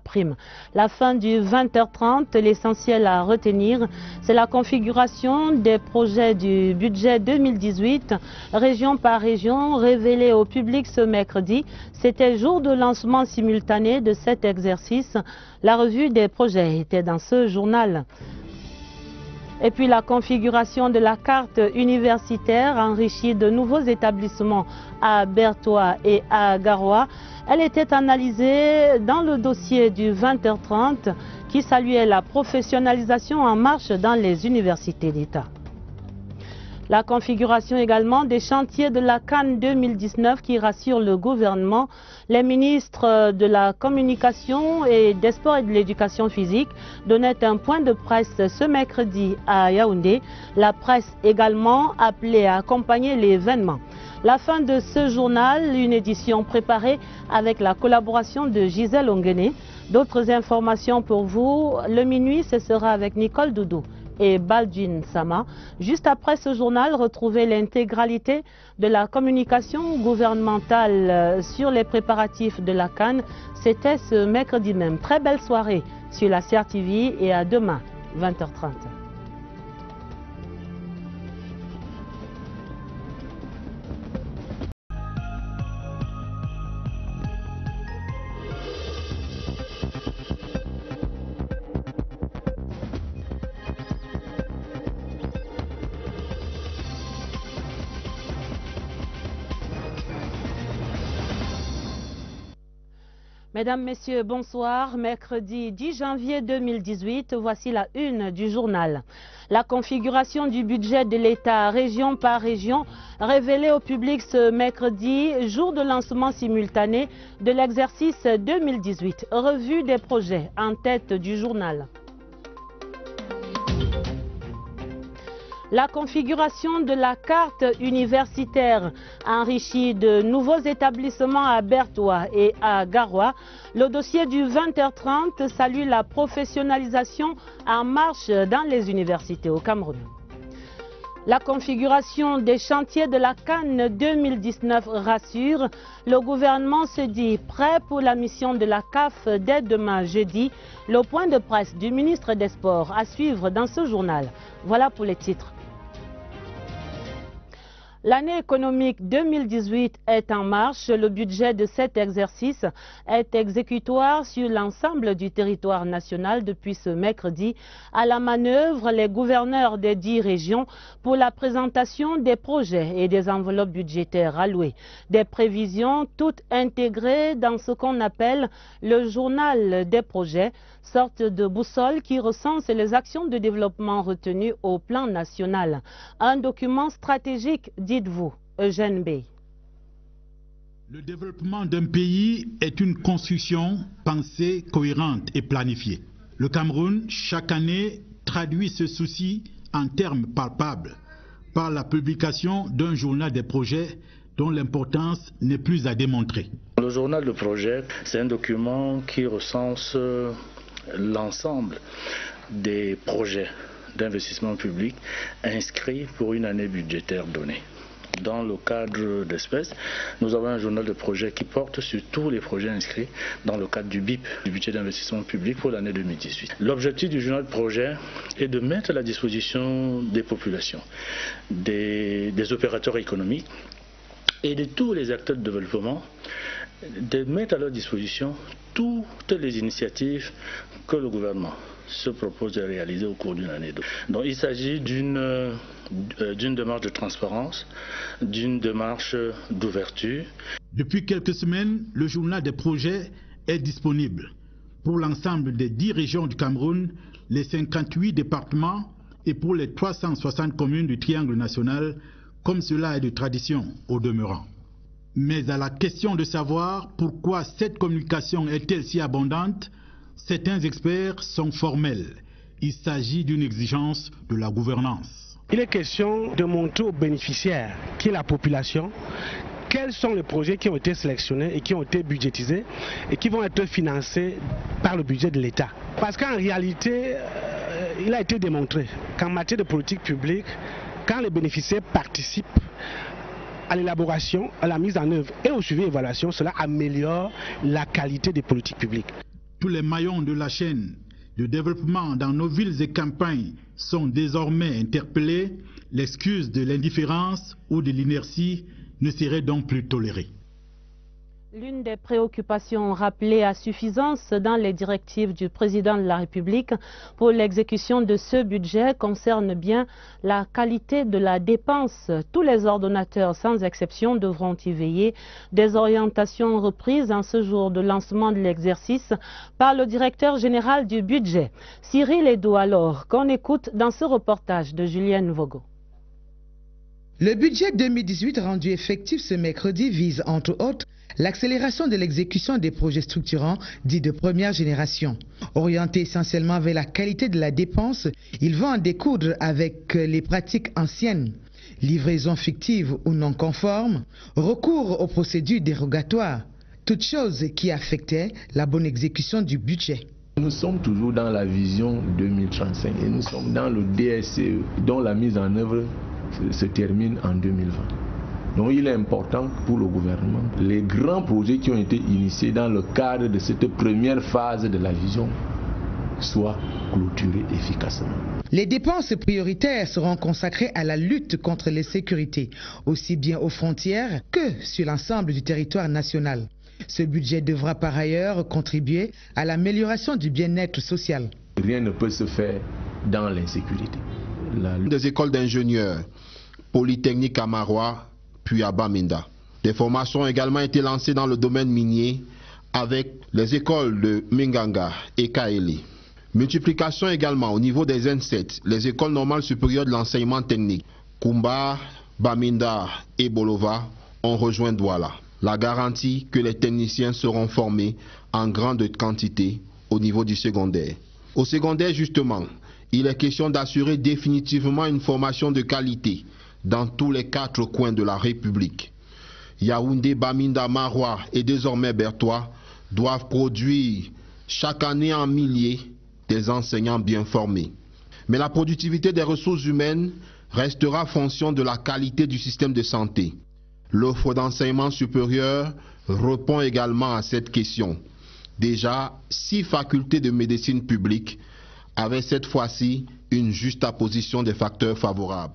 La fin du 20h30, l'essentiel à retenir, c'est la configuration des projets du budget 2018, région par région, révélée au public ce mercredi. C'était jour de lancement simultané de cet exercice. La revue des projets était dans ce journal. Et puis la configuration de la carte universitaire enrichie de nouveaux établissements à Bertoua et à Garoua. Elle était analysée dans le dossier du 20h30 qui saluait la professionnalisation en marche dans les universités d'État. La configuration également des chantiers de la CAN 2019 qui rassure le gouvernement. Les ministres de la communication et des sports et de l'éducation physique donnaient un point de presse ce mercredi à Yaoundé. La presse également appelée à accompagner l'événement. La fin de ce journal, une édition préparée avec la collaboration de Gisèle Onguené. D'autres informations pour vous, le minuit, ce sera avec Nicole Doudou et Baldwin Sama. Juste après ce journal, retrouvez l'intégralité de la communication gouvernementale sur les préparatifs de la CAN. C'était ce mercredi même. Très belle soirée sur la CRTV et à demain, 20h30. Mesdames, Messieurs, bonsoir. Mercredi 10 janvier 2018, voici la une du journal. La configuration du budget de l'État région par région révélée au public ce mercredi, jour de lancement simultané de l'exercice 2018. Revue des projets en tête du journal. La configuration de la carte universitaire enrichie de nouveaux établissements à Bertoua et à Garoua. Le dossier du 20h30 salue la professionnalisation en marche dans les universités au Cameroun. La configuration des chantiers de la CAN 2019 rassure. Le gouvernement se dit prêt pour la mission de la CAF dès demain jeudi. Le point de presse du ministre des Sports à suivre dans ce journal. Voilà pour les titres. L'année économique 2018 est en marche. Le budget de cet exercice est exécutoire sur l'ensemble du territoire national depuis ce mercredi. À la manœuvre, les gouverneurs des 10 régions pour la présentation des projets et des enveloppes budgétaires allouées. Des prévisions toutes intégrées dans ce qu'on appelle le journal des projets, sorte de boussole qui recense les actions de développement retenues au plan national. Un document stratégique, dites-vous, Eugène Bey. Le développement d'un pays est une construction pensée, cohérente et planifiée. Le Cameroun, chaque année, traduit ce souci en termes palpables par la publication d'un journal des projets dont l'importance n'est plus à démontrer. Le journal de projet, c'est un document qui recense l'ensemble des projets d'investissement public inscrits pour une année budgétaire donnée. Dans le cadre d'espèces, nous avons un journal de projet qui porte sur tous les projets inscrits dans le cadre du BIP, du budget d'investissement public pour l'année 2018. L'objectif du journal de projet est de mettre à la disposition des populations, des opérateurs économiques et de tous les acteurs de développement, de mettre à leur disposition toutes les initiatives que le gouvernement se propose de réaliser au cours d'une année. Donc il s'agit d'une démarche de transparence, d'une démarche d'ouverture. Depuis quelques semaines, le journal des projets est disponible pour l'ensemble des 10 régions du Cameroun, les 58 départements et pour les 360 communes du triangle national, comme cela est de tradition au demeurant. Mais à la question de savoir pourquoi cette communication est-elle si abondante, certains experts sont formels. Il s'agit d'une exigence de la gouvernance. Il est question de montrer aux bénéficiaires, qui est la population, quels sont les projets qui ont été sélectionnés et qui ont été budgétisés et qui vont être financés par le budget de l'État. Parce qu'en réalité, il a été démontré qu'en matière de politique publique, quand les bénéficiaires participent à l'élaboration, à la mise en œuvre et au suivi et évaluation, cela améliore la qualité des politiques publiques. Tous les maillons de la chaîne de développement dans nos villes et campagnes sont désormais interpellés. L'excuse de l'indifférence ou de l'inertie ne serait donc plus tolérée. L'une des préoccupations rappelées à suffisance dans les directives du président de la République pour l'exécution de ce budget concerne bien la qualité de la dépense. Tous les ordonnateurs, sans exception, devront y veiller. Des orientations reprises en ce jour de lancement de l'exercice par le directeur général du budget, Cyril Edo, alors, qu'on écoute dans ce reportage de Julienne Vogo. Le budget 2018 rendu effectif ce mercredi vise, entre autres, l'accélération de l'exécution des projets structurants dits de première génération. Orientés essentiellement vers la qualité de la dépense, ils vont en découdre avec les pratiques anciennes. Livraison fictive ou non conforme, recours aux procédures dérogatoires, toutes choses qui affectaient la bonne exécution du budget. Nous sommes toujours dans la vision 2035 et nous sommes dans le DSCE dont la mise en œuvre se termine en 2020. Donc il est important pour le gouvernement, les grands projets qui ont été initiés dans le cadre de cette première phase de la vision soient clôturés efficacement. Les dépenses prioritaires seront consacrées à la lutte contre l'insécurité, aussi bien aux frontières que sur l'ensemble du territoire national. Ce budget devra par ailleurs contribuer à l'amélioration du bien-être social. Rien ne peut se faire dans l'insécurité. Des écoles d'ingénieurs, Polytechnique à Marois, puis à Bamenda. Des formations ont également été lancées dans le domaine minier avec les écoles de Minganga et Kaeli. Multiplication également au niveau des N7, les écoles normales supérieures de l'enseignement technique. Kumba, Baminda et Bolova ont rejoint Douala. La garantie que les techniciens seront formés en grande quantité au niveau du secondaire. Au secondaire justement, il est question d'assurer définitivement une formation de qualité dans tous les 4 coins de la République. Yaoundé, Baminda, Maroua et désormais Bertois doivent produire chaque année en milliers des enseignants bien formés. Mais la productivité des ressources humaines restera fonction de la qualité du système de santé. L'offre d'enseignement supérieur répond également à cette question. Déjà, 6 facultés de médecine publique avaient cette fois-ci une juxtaposition des facteurs favorables.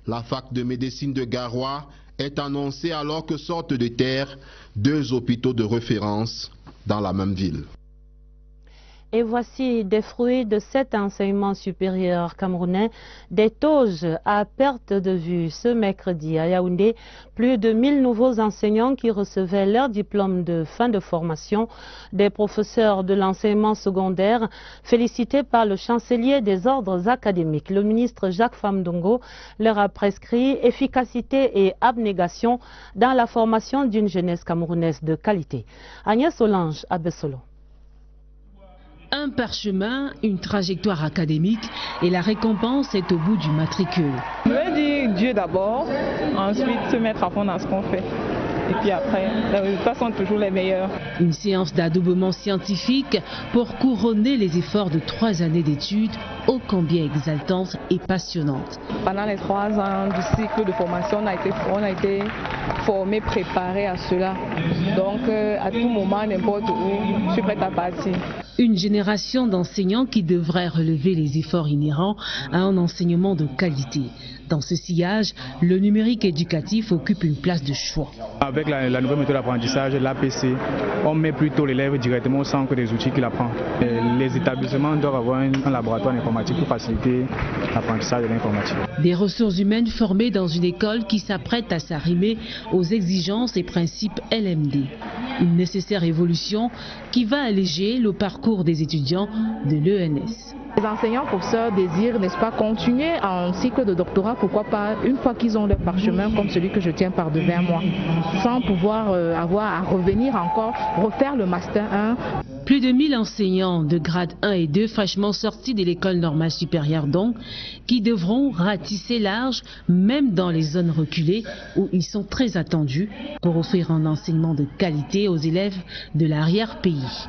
La fac de médecine de Garoua est annoncée alors que sortent de terre 2 hôpitaux de référence dans la même ville. Et voici des fruits de cet enseignement supérieur camerounais, des TOJ à perte de vue. Ce mercredi à Yaoundé, plus de 1000 nouveaux enseignants qui recevaient leur diplôme de fin de formation, des professeurs de l'enseignement secondaire, félicités par le chancelier des ordres académiques. Le ministre Jacques Famdongo leur a prescrit efficacité et abnégation dans la formation d'une jeunesse camerounaise de qualité. Agnès Solange à Bessolo. Un parchemin, une trajectoire académique et la récompense est au bout du matricule. Je veux dire Dieu d'abord, ensuite se mettre à fond dans ce qu'on fait. Et puis après, les résultats sont toujours les meilleurs. Une séance d'adoubement scientifique pour couronner les efforts de 3 années d'études ô combien exaltantes et passionnantes. Pendant les 3 ans du cycle de formation, on a été formés, préparés à cela. Donc à tout moment, n'importe où, je suis prête à partir. Une génération d'enseignants qui devrait relever les efforts inhérents à un enseignement de qualité. Dans ce sillage, le numérique éducatif occupe une place de choix. Avec la nouvelle méthode d'apprentissage, l'APC, on met plutôt l'élève directement au centre des outils qu'il apprend. Les établissements doivent avoir un laboratoire d'informatique pour faciliter l'apprentissage de l'informatique. Des ressources humaines formées dans une école qui s'apprête à s'arrimer aux exigences et principes LMD. Une nécessaire évolution qui va alléger le parcours des étudiants de l'ENS. Les enseignants professeurs désirent, n'est-ce pas, continuer en cycle de doctorat, pourquoi pas, une fois qu'ils ont leur parchemin comme celui que je tiens par devant moi, sans pouvoir avoir à revenir encore, refaire le master 1. Plus de 1000 enseignants de grade 1 et 2 fraîchement sortis de l'école normale supérieure donc, qui devront ratisser large, même dans les zones reculées où ils sont très attendus pour offrir un enseignement de qualité aux élèves de l'arrière-pays.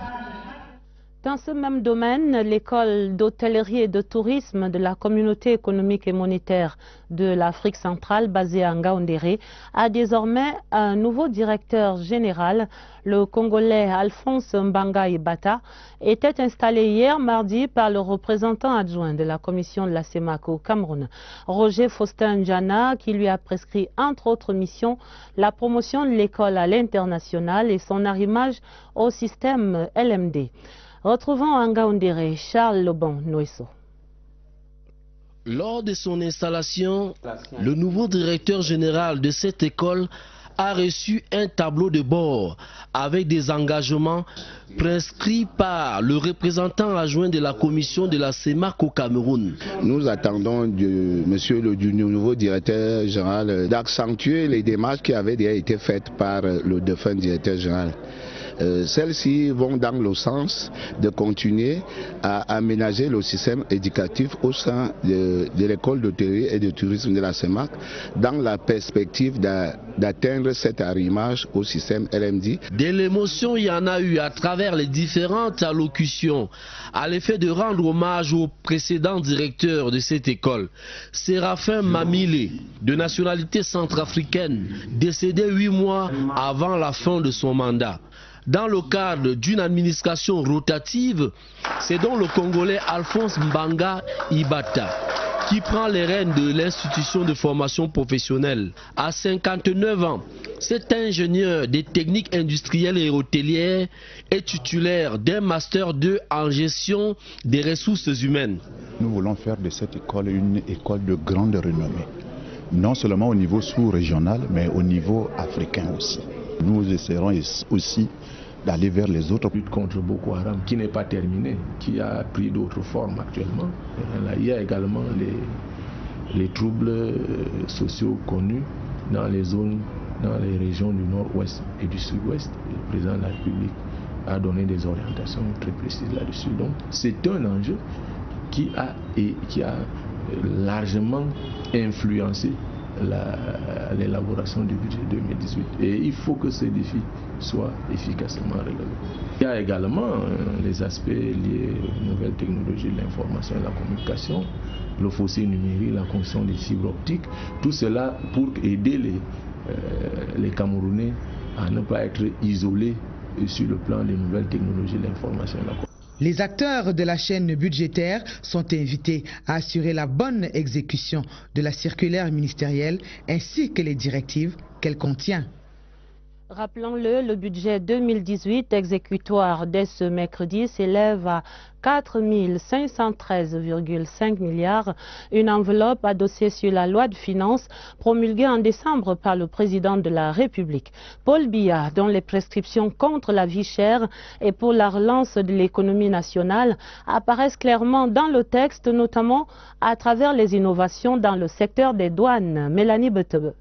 Dans ce même domaine, l'école d'hôtellerie et de tourisme de la communauté économique et monétaire de l'Afrique centrale, basée à Ngaoundéré, a désormais un nouveau directeur général. Le Congolais Alphonse Mbanga Ibata était installé hier mardi par le représentant adjoint de la commission de la CEMAC au Cameroun, Roger Faustin Njana, qui lui a prescrit entre autres missions la promotion de l'école à l'international et son arrimage au système LMD. Retrouvons en Ngaoundéré Charles Lebon Noesso. Lors de son installation, le nouveau directeur général de cette école a reçu un tableau de bord avec des engagements prescrits par le représentant adjoint de la commission de la CEMAC au Cameroun. Nous attendons du nouveau directeur général d'accentuer les démarches qui avaient déjà été faites par le défunt directeur général. Celles-ci vont dans le sens de continuer à aménager le système éducatif au sein de l'école d'hôtellerie et de tourisme de la CEMAC dans la perspective d'atteindre cet arrimage au système LMD. De l'émotion, il y en a eu à travers les différentes allocutions à l'effet de rendre hommage au précédent directeur de cette école, Séraphin Mamile, de nationalité centrafricaine, décédé 8 mois avant la fin de son mandat. Dans le cadre d'une administration rotative, c'est donc le Congolais Alphonse Mbanga Ibata qui prend les rênes de l'institution de formation professionnelle. À 59 ans, cet ingénieur des techniques industrielles et hôtelières est titulaire d'un Master 2 en gestion des ressources humaines. Nous voulons faire de cette école une école de grande renommée, non seulement au niveau sous-régional, mais au niveau africain aussi. Nous essaierons aussi d'aller vers les autres. La lutte contre Boko Haram qui n'est pas terminée, qui a pris d'autres formes actuellement. Il y a également les troubles sociaux connus dans les zones, dans les régions du nord-ouest et du sud-ouest. Le président de la République a donné des orientations très précises là-dessus. Donc c'est un enjeu qui a largement influencé l'élaboration du budget 2018. Et il faut que ces défis soient efficacement relevés. Il y a également les aspects liés aux nouvelles technologies de l'information et de la communication, le fossé numérique, la construction des fibres optiques, tout cela pour aider les Camerounais à ne pas être isolés sur le plan des nouvelles technologies de l'information et de la communication. Les acteurs de la chaîne budgétaire sont invités à assurer la bonne exécution de la circulaire ministérielle ainsi que les directives qu'elle contient. Rappelons-le, le budget 2018 exécutoire dès ce mercredi s'élève à 4 513,5 milliards, une enveloppe adossée sur la loi de finances promulguée en décembre par le président de la République. Paul Biya, dont les prescriptions contre la vie chère et pour la relance de l'économie nationale apparaissent clairement dans le texte, notamment à travers les innovations dans le secteur des douanes. Mélanie Betebe.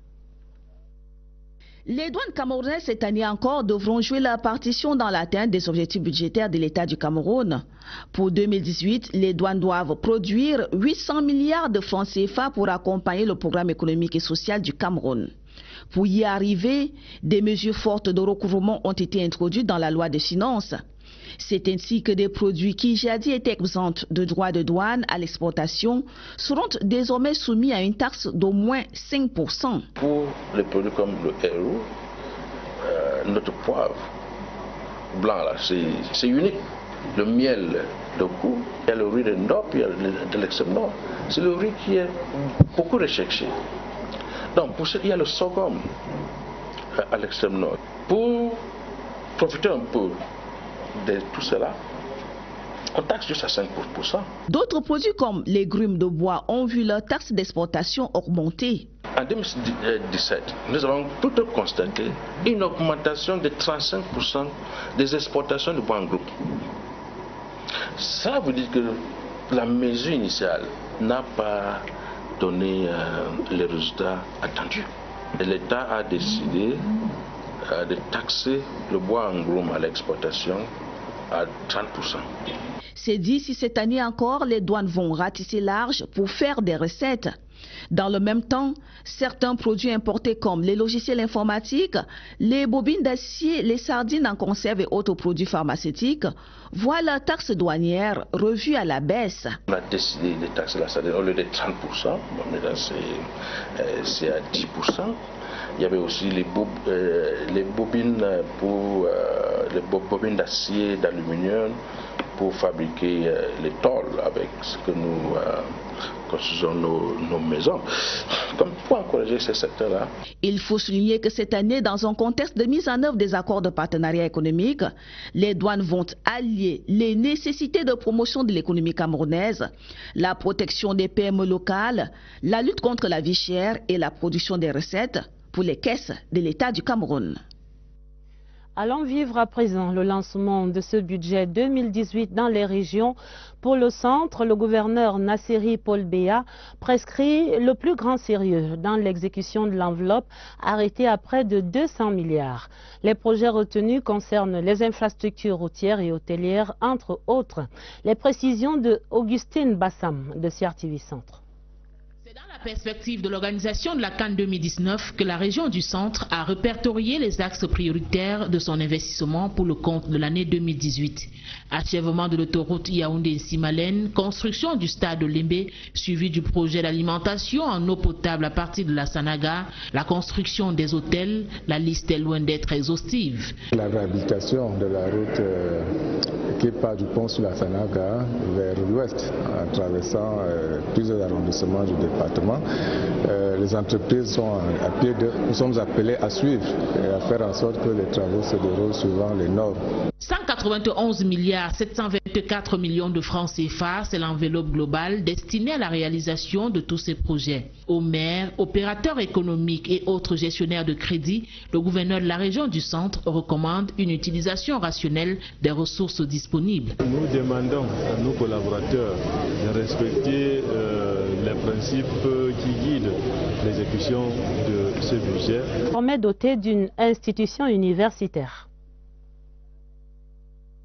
Les douanes camerounaises cette année encore devront jouer leur partition dans l'atteinte des objectifs budgétaires de l'État du Cameroun. Pour 2018, les douanes doivent produire 800 milliards de francs CFA pour accompagner le programme économique et social du Cameroun. Pour y arriver, des mesures fortes de recouvrement ont été introduites dans la loi des finances. C'est ainsi que des produits qui jadis étaient exempts de droits de douane à l'exportation seront désormais soumis à une taxe d'au moins 5%. Pour les produits comme le héros, notre poivre blanc là, c'est unique. Le miel de cou, il y a le riz de Nord, puis il y a de l'extrême nord. C'est le riz qui est beaucoup recherché. Donc pour ça, il y a le sorghum à l'extrême nord. Pour profiter un peu de tout cela, on taxe juste à 5%. D'autres produits comme les grumes de bois ont vu leur taxe d'exportation augmenter. En 2017, nous avons tout constaté une augmentation de 35% des exportations de bois en groupe. Ça veut dire que la mesure initiale n'a pas donné les résultats attendus. L'État a décidé de taxer le bois en gros à l'exportation à 30%. C'est dit si cette année encore, les douanes vont ratisser large pour faire des recettes. Dans le même temps, certains produits importés comme les logiciels informatiques, les bobines d'acier, les sardines en conserve et autres produits pharmaceutiques voient la taxe douanière revue à la baisse. On a décidé de taxer la sardine au lieu de 30%, maintenant c'est à 10%. Il y avait aussi les bobines d'acier, d'aluminium pour fabriquer les tôles avec ce que nous construisons nos maisons. Comme pour encourager ces secteurs-là. Il faut souligner que cette année, dans un contexte de mise en œuvre des accords de partenariat économique, les douanes vont allier les nécessités de promotion de l'économie camerounaise, la protection des PME locales, la lutte contre la vie chère et la production des recettes pour les caisses de l'État du Cameroun. Allons vivre à présent le lancement de ce budget 2018 dans les régions. Pour le centre, le gouverneur Nasseri Paul Biya prescrit le plus grand sérieux dans l'exécution de l'enveloppe arrêtée à près de 200 milliards. Les projets retenus concernent les infrastructures routières et hôtelières, entre autres. Les précisions de Augustine Bassam de CRTV Centre. C'est dans la perspective de l'organisation de la CAN 2019 que la région du centre a répertorié les axes prioritaires de son investissement pour le compte de l'année 2018. Achèvement de l'autoroute Yaoundé-Simalène, construction du stade Olembe, suivi du projet d'alimentation en eau potable à partir de la Sanaga, la construction des hôtels, la liste est loin d'être exhaustive. La réhabilitation de la route qui part du pont sur la Sanaga vers l'ouest en traversant plusieurs arrondissements du département. Les entreprises sont à pied d'œuvre. Nous sommes appelés à suivre et à faire en sorte que les travaux se déroulent suivant les normes. 180 91 milliards 724 millions de francs CFA, c'est l'enveloppe globale destinée à la réalisation de tous ces projets. Aux maires, opérateurs économiques et autres gestionnaires de crédit, le gouverneur de la région du centre recommande une utilisation rationnelle des ressources disponibles. Nous demandons à nos collaborateurs de respecter les principes qui guident l'exécution de ce budget. On est doté d'une institution universitaire.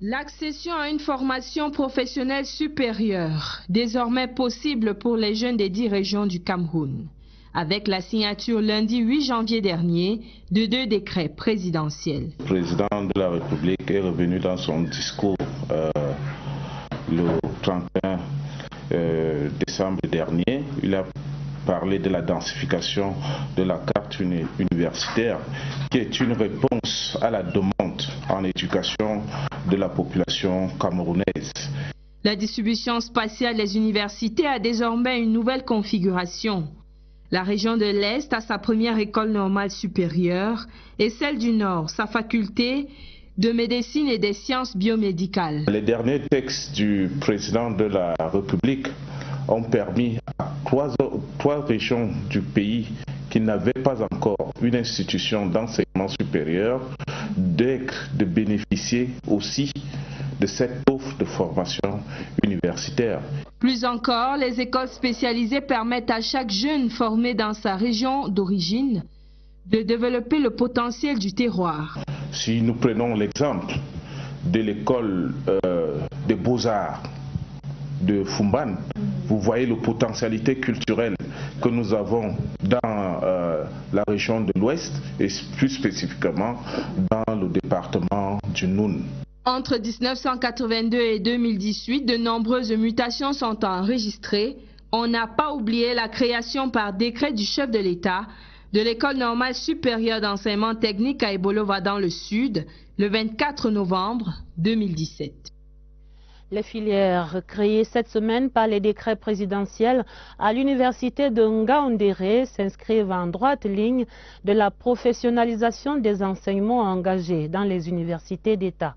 L'accession à une formation professionnelle supérieure, désormais possible pour les jeunes des 10 régions du Cameroun, avec la signature lundi 8 janvier dernier de 2 décrets présidentiels. Le président de la République est revenu dans son discours le 31 décembre dernier. Il a parlé de la densification de la carte universitaire, qui est une réponse à la demande en éducation de la population camerounaise. La distribution spatiale des universités a désormais une nouvelle configuration. La région de l'Est a sa première école normale supérieure et celle du Nord, sa faculté de médecine et des sciences biomédicales. Les derniers textes du président de la République ont permis à trois régions du pays qui n'avaient pas encore une institution d'enseignement supérieur de bénéficier aussi de cette offre de formation universitaire. Plus encore, les écoles spécialisées permettent à chaque jeune formé dans sa région d'origine de développer le potentiel du terroir. Si nous prenons l'exemple de l'école des beaux-arts de Fumban, vous voyez la potentialité culturelle que nous avons dans la région de l'Ouest et plus spécifiquement dans le département du Noun. Entre 1982 et 2018, de nombreuses mutations sont enregistrées. On n'a pas oublié la création par décret du chef de l'État de l'école normale supérieure d'enseignement technique à Ebolova dans le Sud, le 24 novembre 2017. Les filières créées cette semaine par les décrets présidentiels à l'université de Ngaoundéré s'inscrivent en droite ligne de la professionnalisation des enseignements engagés dans les universités d'État.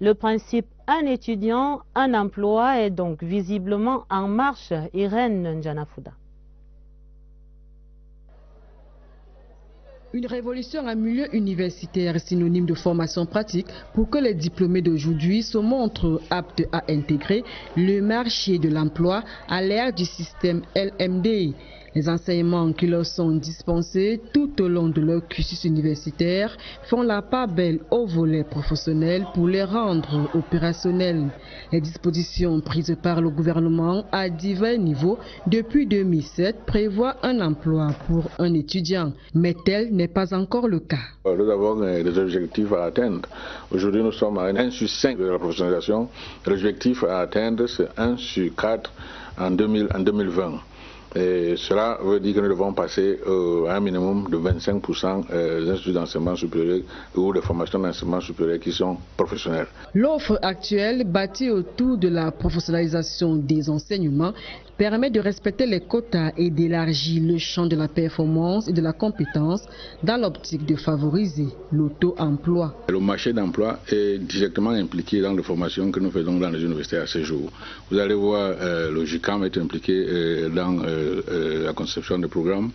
Le principe « un étudiant, un emploi » est donc visiblement en marche. Irène Njanafuda. Une révolution en milieu universitaire synonyme de formation pratique pour que les diplômés d'aujourd'hui se montrent aptes à intégrer le marché de l'emploi à l'ère du système LMD. Les enseignements qui leur sont dispensés tout au long de leur cursus universitaire font la part belle au volet professionnel pour les rendre opérationnels. Les dispositions prises par le gouvernement à divers niveaux depuis 2007 prévoient un emploi pour un étudiant, mais tel n'est pas encore le cas. Nous avons des objectifs à atteindre. Aujourd'hui, nous sommes à 1 sur 5 de la professionnalisation. L'objectif à atteindre, c'est 1 sur 4 en 2020. Et cela veut dire que nous devons passer à un minimum de 25% des instituts d'enseignement supérieur ou des formations d'enseignement supérieur qui sont professionnelles. L'offre actuelle, bâtie autour de la professionnalisation des enseignements, permet de respecter les quotas et d'élargir le champ de la performance et de la compétence dans l'optique de favoriser l'auto-emploi. Le marché d'emploi est directement impliqué dans les formations que nous faisons dans les universités à ce jour. Vous allez voir, le GICAM est impliqué dans la conception de programmes.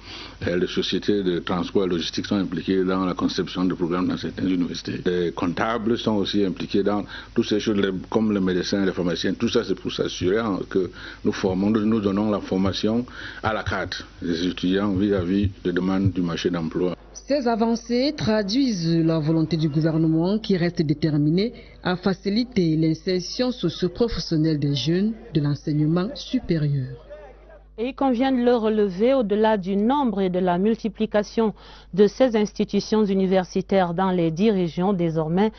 Les sociétés de transport et logistique sont impliquées dans la conception de programmes dans certaines universités. Les comptables sont aussi impliqués dans toutes ces choses comme les médecins et les pharmaciens. Tout ça, c'est pour s'assurer que nous formons, nous donnons la formation à la carte des étudiants vis-à-vis des demandes du marché d'emploi. Ces avancées traduisent la volonté du gouvernement qui reste déterminé à faciliter l'insertion socio-professionnelle des jeunes de l'enseignement supérieur. Et il convient de le relever, au-delà du nombre et de la multiplication de ces institutions universitaires dans les 10 régions désormais,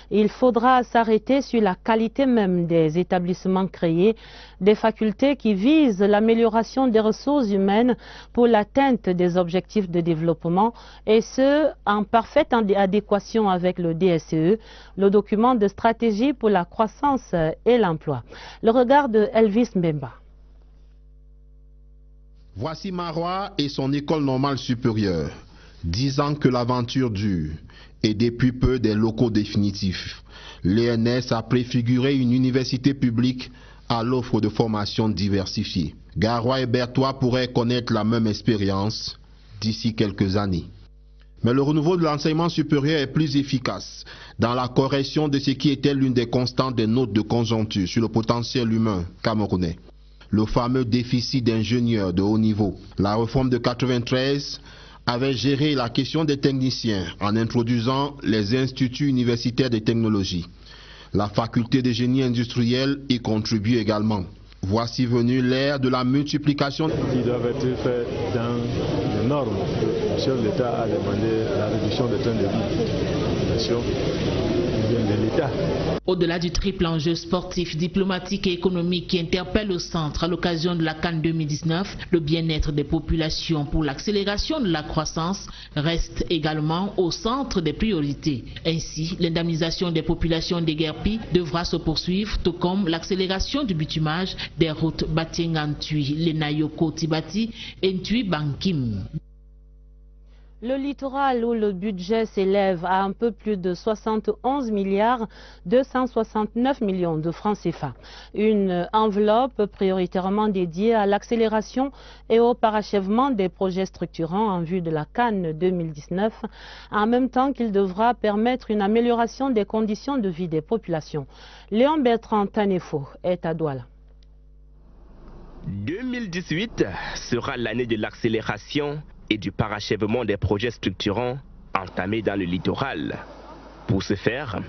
il faudra s'arrêter sur la qualité même des établissements créés, des facultés qui visent l'amélioration des ressources humaines pour l'atteinte des objectifs de développement, et ce, en parfaite adéquation avec le DSCE, le document de stratégie pour la croissance et l'emploi. Le regard de Elvis Mbemba. Voici Marois et son école normale supérieure. Disant que l'aventure dure et depuis peu des locaux définitifs, l'ENS a préfiguré une université publique à l'offre de formation diversifiée. Garoua et Berthois pourraient connaître la même expérience d'ici quelques années. Mais le renouveau de l'enseignement supérieur est plus efficace dans la correction de ce qui était l'une des constantes des notes de conjoncture sur le potentiel humain camerounais. Le fameux déficit d'ingénieurs de haut niveau. La réforme de 1993 avait géré la question des techniciens en introduisant les instituts universitaires de technologie. La faculté de génie industriel y contribue également. Voici venu l'ère de la multiplication. Qui doivent être faits dans les normes. Le chef de l'État a demandé la réduction des temps de vie de l'État. Au-delà du triple enjeu sportif, diplomatique et économique qui interpelle au centre à l'occasion de la CAN 2019, le bien-être des populations pour l'accélération de la croissance reste également au centre des priorités. Ainsi, l'indemnisation des populations déguerpies devra se poursuivre, tout comme l'accélération du bitumage des routes Batien-Antui, Lenayoko-Tibati et Ntui-Bankim. Le littoral où le budget s'élève à un peu plus de 71 milliards 269 millions de francs CFA. Une enveloppe prioritairement dédiée à l'accélération et au parachèvement des projets structurants en vue de la CAN 2019, en même temps qu'il devra permettre une amélioration des conditions de vie des populations. Léon Bertrand Tanefo est à Douala. 2018 sera l'année de l'accélération et du parachèvement des projets structurants entamés dans le littoral. Pour ce faire,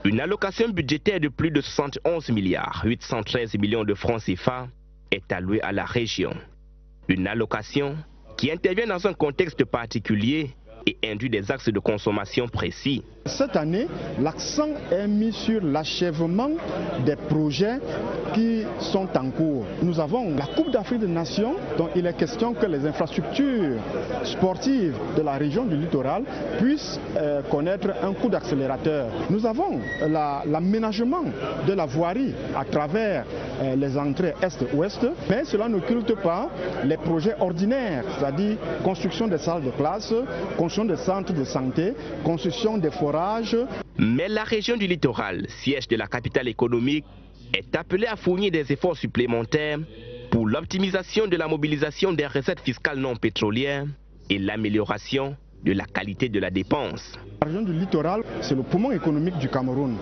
une allocation budgétaire de plus de 71 milliards 813 millions de francs CFA est allouée à la région. Une allocation qui intervient dans un contexte particulier et induit des axes de consommation précis. Cette année, l'accent est mis sur l'achèvement des projets qui sont en cours. Nous avons la Coupe d'Afrique des Nations, dont il est question que les infrastructures sportives de la région du littoral puissent connaître un coup d'accélérateur. Nous avons l'aménagement de la voirie à travers les entrées est-ouest, mais cela n'occulte pas les projets ordinaires, c'est-à-dire construction des salles de classe, construction des centres de santé, construction des forages. Mais la région du littoral, siège de la capitale économique, est appelée à fournir des efforts supplémentaires pour l'optimisation de la mobilisation des recettes fiscales non pétrolières et l'amélioration de la qualité de la dépense. La région du littoral, c'est le poumon économique du Cameroun.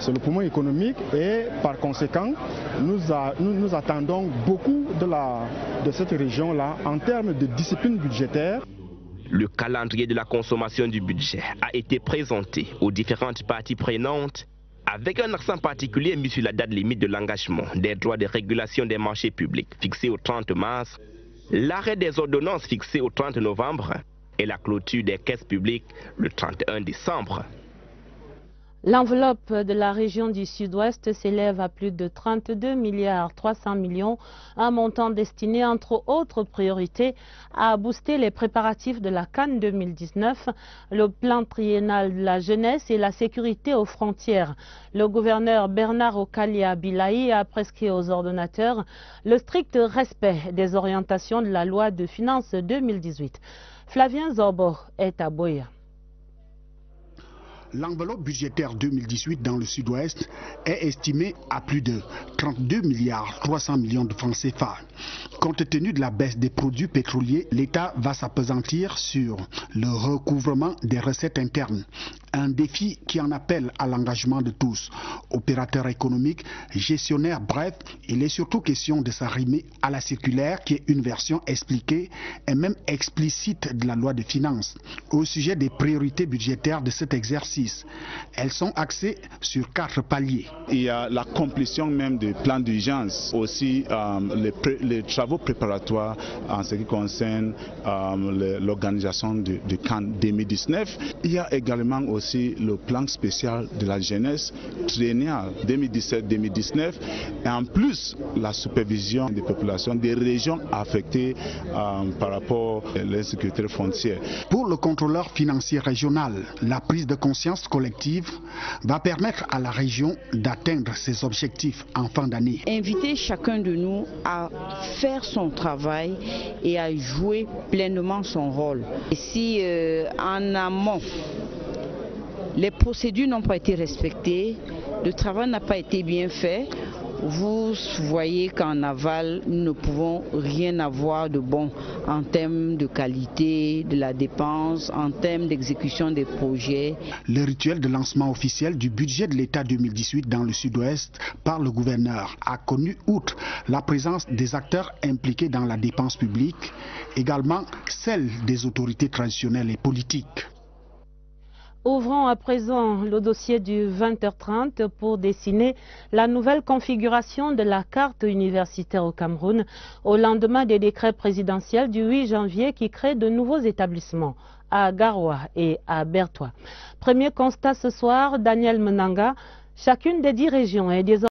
C'est le poumon économique et par conséquent, nous attendons beaucoup de cette région-là en termes de discipline budgétaire. Le calendrier de la consommation du budget a été présenté aux différentes parties prenantes avec un accent particulier mis sur la date limite de l'engagement des droits de régulation des marchés publics fixés au 30 mars, l'arrêt des ordonnances fixé au 30 novembre et la clôture des caisses publiques le 31 décembre. L'enveloppe de la région du Sud-Ouest s'élève à plus de 32 milliards 300 millions, un montant destiné entre autres priorités à booster les préparatifs de la CAN 2019, le plan triennal de la jeunesse et la sécurité aux frontières. Le gouverneur Bernard Okalia Bilaï a prescrit aux ordonnateurs le strict respect des orientations de la loi de finances 2018. Flavien Zorbo est à Boya. L'enveloppe budgétaire 2018 dans le Sud-Ouest est estimée à plus de 32 milliards 300 millions de francs CFA. Compte tenu de la baisse des produits pétroliers, l'État va s'appesantir sur le recouvrement des recettes internes. Un défi qui en appelle à l'engagement de tous, opérateurs économiques, gestionnaires, bref, il est surtout question de s'arrimer à la circulaire qui est une version expliquée et même explicite de la loi des finances. Au sujet des priorités budgétaires de cet exercice, elles sont axées sur 4 paliers. Il y a la complétion même du plan d'urgence, aussi les travaux préparatoires en ce qui concerne l'organisation du CAN 2019. Il y a également aussi aussi le plan spécial de la jeunesse triennal 2017-2019 et en plus la supervision des populations des régions affectées par rapport à l'insécurité foncière. Pour le contrôleur financier régional, la prise de conscience collective va permettre à la région d'atteindre ses objectifs en fin d'année. Inviter chacun de nous à faire son travail et à jouer pleinement son rôle. Et si en amont, les procédures n'ont pas été respectées, le travail n'a pas été bien fait, vous voyez qu'en aval, nous ne pouvons rien avoir de bon en termes de qualité de la dépense, en termes d'exécution des projets. Le rituel de lancement officiel du budget de l'État 2018 dans le Sud-Ouest par le gouverneur a connu, outre la présence des acteurs impliqués dans la dépense publique, également celle des autorités traditionnelles et politiques. Ouvrons à présent le dossier du 20h30 pour dessiner la nouvelle configuration de la carte universitaire au Cameroun au lendemain des décrets présidentiels du 8 janvier qui créent de nouveaux établissements à Garoua et à Bertoua. Premier constat ce soir, Daniel Menanga, chacune des 10 régions est désormais